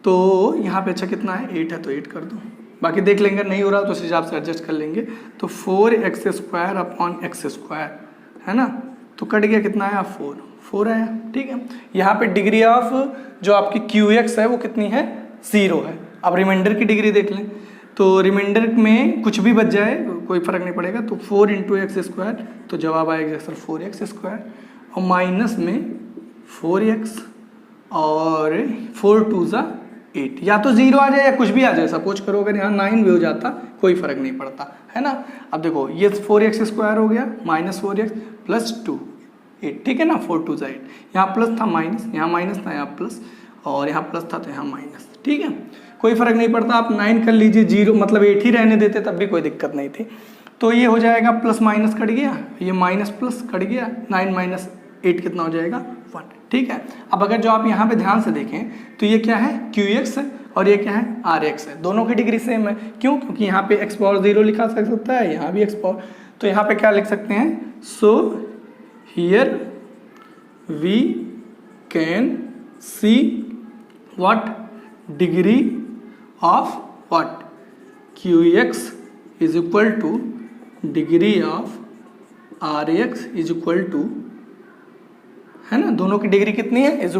तो यहाँ पे अच्छा कितना है, 8 है तो 8 कर दो, बाकी देख लेंगे, नहीं हो रहा तो उस हिसाब से एडजस्ट कर लेंगे। तो 4x² अपॉन x², है ना, तो कट गया कितना आया, 4 आया, ठीक है। यहाँ पे डिग्री ऑफ जो आपकी QX है वो कितनी है, 0 है। अब रिमाइंडर की डिग्री देख लें, तो रिमाइंडर में कुछ भी बच जाए कोई फर्क नहीं पड़ेगा। तो 4 × x², तो जवाब आएगा सर 4x², और माइनस में 4x और 4 2 = 8, या तो 0 आ जाए या कुछ भी आ जाए। सपोज करो अगर यहाँ 9 भी हो जाता कोई फर्क नहीं पड़ता, है ना। अब देखो ये 4x² हो गया माइनस 4x प्लस 2 8, ठीक है ना। 4 2 = 8, यहाँ प्लस था माइनस, यहाँ माइनस था यहाँ प्लस, और यहाँ प्लस था तो यहाँ माइनस, ठीक है। कोई फर्क नहीं पड़ता, आप 9 कर लीजिए, 0 मतलब 8 ही रहने देते तब भी कोई दिक्कत नहीं थी। तो ये हो जाएगा प्लस माइनस कट गया, ये माइनस प्लस कट गया, 9 - 8 कितना हो जाएगा, 1, ठीक है। अब अगर जो आप यहाँ पे ध्यान से देखें तो ये क्या है, QX है और ये क्या है, RX है। दोनों की डिग्री सेम है, क्यों, क्योंकि यहाँ पे x⁴ लिखा सकता है, यहाँ भी x⁴, तो यहाँ पे क्या लिख सकते हैं, so here we can see what degree of what QX = degree of RX = है ना, दोनों की डिग्री कितनी है, =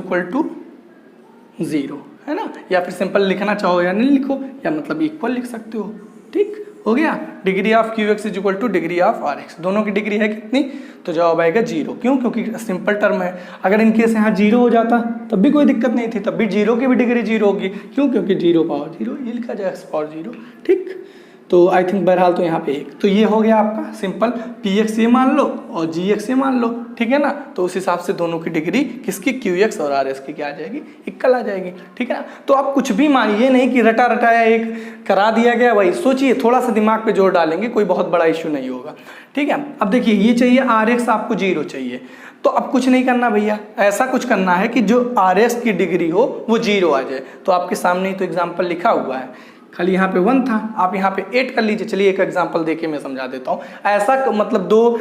0, है ना। या फिर सिंपल लिखना चाहो या नहीं लिखो, या मतलब इक्वल लिख सकते हो, ठीक हो गया। Degree of QX = degree of RX, दोनों की डिग्री है कितनी, तो जवाब आएगा 0, क्यों, क्योंकि सिंपल टर्म है। अगर इनकेस यहाँ 0 हो जाता तब भी कोई दिक्कत नहीं थी, तब भी 0 की भी डिग्री 0 होगी, क्यों, क्योंकि 0 पावर 0 ये लिखा जाए x⁴, ठीक। तो आई थिंक बहरहाल तो यहाँ पे 1, तो ये हो गया आपका सिंपल, PX ये मान लो और GX ये मान लो, ठीक है ना। तो उस हिसाब से दोनों की डिग्री किसकी, QX और RS की क्या आ जाएगी, इक्वल आ जाएगी, ठीक है ना। तो आप कुछ भी मान, ये नहीं कि रटा रटाया एक करा दिया गया, वही सोचिए, थोड़ा सा दिमाग पे जोर डालेंगे, कोई बहुत बड़ा इश्यू नहीं होगा, ठीक है। अब देखिए ये चाहिए RX आपको 0 चाहिए, तो अब कुछ नहीं करना भैया, ऐसा कुछ करना है कि जो RX की डिग्री हो वो 0 आ जाए। तो आपके सामने ही तो एग्जाम्पल लिखा हुआ है, खाली यहाँ पे 1 था, आप यहाँ पे 8 कर लीजिए। चलिए एक एग्जांपल देके मैं समझा देता हूँ। ऐसा मतलब 2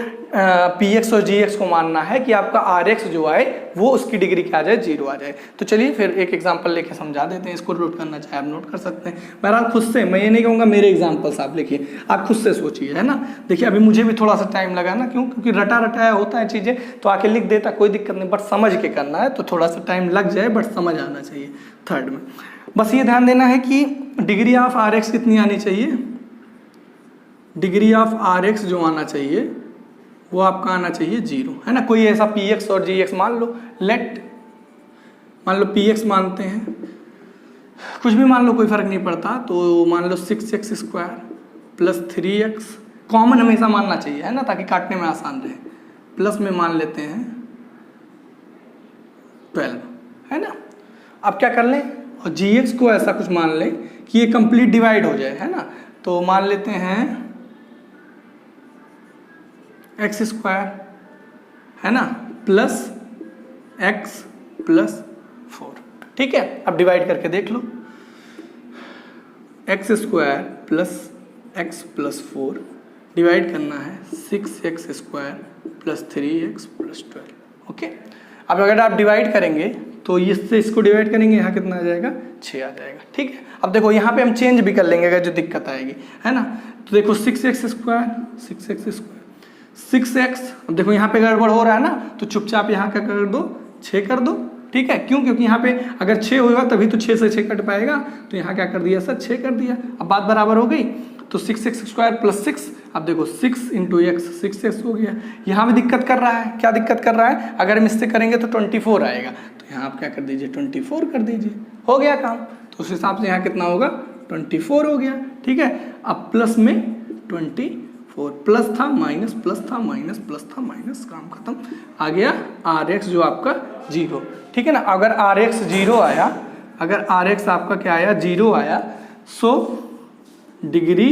PX और GX को मानना है कि आपका RX जो आए वो उसकी डिग्री क्या आ जाए, 0 आ जाए। तो चलिए फिर एक एग्जांपल लेके समझा देते हैं। इसको नोट करना चाहे आप नोट कर सकते हैं, बहरहाल खुद से, मैं ये नहीं कहूँगा मेरे एग्जाम्पल्स आप लिखिए, आप खुद से सोचिए, है ना। देखिए अभी मुझे भी थोड़ा सा टाइम लगा ना, क्यों, क्योंकि रटा रटाया होता है चीज़ें, तो आके लिख देता कोई दिक्कत नहीं, बट समझ के करना है, तो थोड़ा सा टाइम लग जाए बट समझ आना चाहिए। थर्ड में बस ये ध्यान देना है कि डिग्री ऑफ RX कितनी आनी चाहिए, डिग्री ऑफ RX जो आना चाहिए वो आपका आना चाहिए 0, है ना। कोई ऐसा PX और GX मान लो, मान लो PX मानते हैं, कुछ भी मान लो कोई फर्क नहीं पड़ता। तो मान लो 6x² प्लस 3x, कॉमन हमेशा मानना चाहिए, है ना, ताकि काटने में आसान रहे। प्लस में मान लेते हैं 12, है ना। अब क्या कर लें, और GX को ऐसा कुछ मान लें कि ये कंप्लीट डिवाइड हो जाए, है ना। तो मान लेते हैं x², है ना, प्लस x प्लस 4, ठीक है। अब डिवाइड करके देख लो, x² plus x plus 4 divide करना है 6x² plus 3x plus 12, okay. अब अगर आप डिवाइड करेंगे तो इससे इसको डिवाइड करेंगे, यहाँ कितना आ जाएगा, 6 आ जाएगा, ठीक है। अब देखो यहाँ पे हम चेंज भी कर लेंगे अगर जो दिक्कत आएगी, है ना। तो देखो 6x², 6x, अब देखो यहाँ पे गड़बड़ हो रहा है ना, तो चुपचाप यहाँ का कर दो, 6 कर दो, ठीक है। क्यों, क्योंकि यहाँ पे अगर 6 होगा तभी तो 6 से 6 कट पाएगा, तो यहाँ क्या कर दिया सर, 6 कर दिया। अब बात बराबर हो गई, तो 6x² प्लस 6, अब देखो 6 × x 6x हो गया। यहाँ भी दिक्कत कर रहा है, क्या दिक्कत कर रहा है, अगर हम इससे करेंगे तो 24 आएगा, तो यहाँ आप क्या कर दीजिए, 24 कर दीजिए, हो गया काम। तो उस हिसाब से यहाँ कितना होगा, 24 हो गया, ठीक है। अब प्लस में 24, प्लस था माइनस, प्लस था माइनस, प्लस था माइनस, काम खत्म। आ गया RX जो आपका 0, ठीक है ना। अगर RX 0 आया, अगर RX आपका क्या आया, 0 आया, सो डिग्री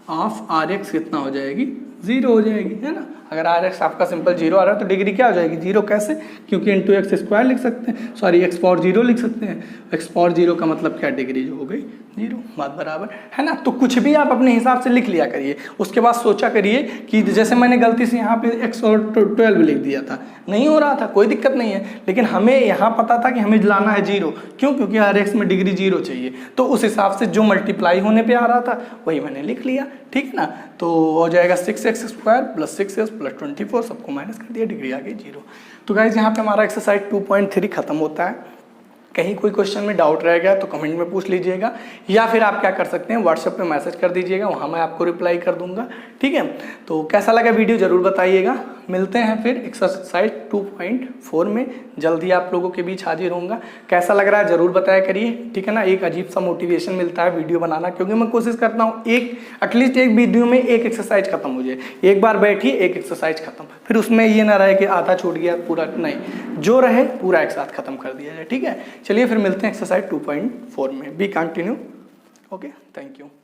ऑफ RX कितना हो जाएगी, 0 हो जाएगी, है ना। अगर आर एक्स आपका सिंपल 0 आ रहा है तो डिग्री क्या हो जाएगी 0। कैसे? क्योंकि इंटू एक्स स्क्वायर लिख सकते हैं, सॉरी एक्स पावर 0 लिख सकते हैं। एक्स पावर 0 का मतलब क्या, डिग्री जो हो गई 0, बात बराबर है ना। तो कुछ भी आप अपने हिसाब से लिख लिया करिए, उसके बाद सोचा करिए कि जैसे मैंने गलती से यहाँ पे x और 12 लिख दिया था, नहीं हो रहा था, कोई दिक्कत नहीं है, लेकिन हमें यहाँ पता था कि हमें लाना है 0। क्यों? क्योंकि हर एक्स में डिग्री 0 चाहिए, तो उस हिसाब से जो मल्टीप्लाई होने पे आ रहा था वही मैंने लिख लिया, ठीक है ना। तो हो जाएगा 6x square plus 6s plus 24, सबको माइनस कर दिया, डिग्री आ गई 0। तो गाइज यहाँ पे हमारा एक्सरसाइज 2.3 खत्म होता है। कहीं कोई क्वेश्चन में डाउट रह गया तो कमेंट में पूछ लीजिएगा, या फिर आप क्या कर सकते हैं व्हाट्सएप पे मैसेज कर दीजिएगा, वहाँ मैं आपको रिप्लाई कर दूंगा, ठीक है। तो कैसा लगा वीडियो ज़रूर बताइएगा। मिलते हैं फिर एक्सरसाइज 2.4 में, जल्दी आप लोगों के बीच हाजिर होऊंगा। कैसा लग रहा है ज़रूर बताया करिए, ठीक है ना। एक अजीब सा मोटिवेशन मिलता है वीडियो बनाना, क्योंकि मैं कोशिश करता हूँ एटलीस्ट एक वीडियो में एक एक्सरसाइज खत्म हो जाए। एक बार बैठिए, एक एक्सरसाइज खत्म, फिर उसमें ये ना रहे कि आधा छूट गया पूरा, नहीं, जो रहे पूरा एक साथ खत्म कर दिया जाए, ठीक है। चलिए फिर मिलते हैं एक्सरसाइज 2.4 में। B continue. Okay, thank you.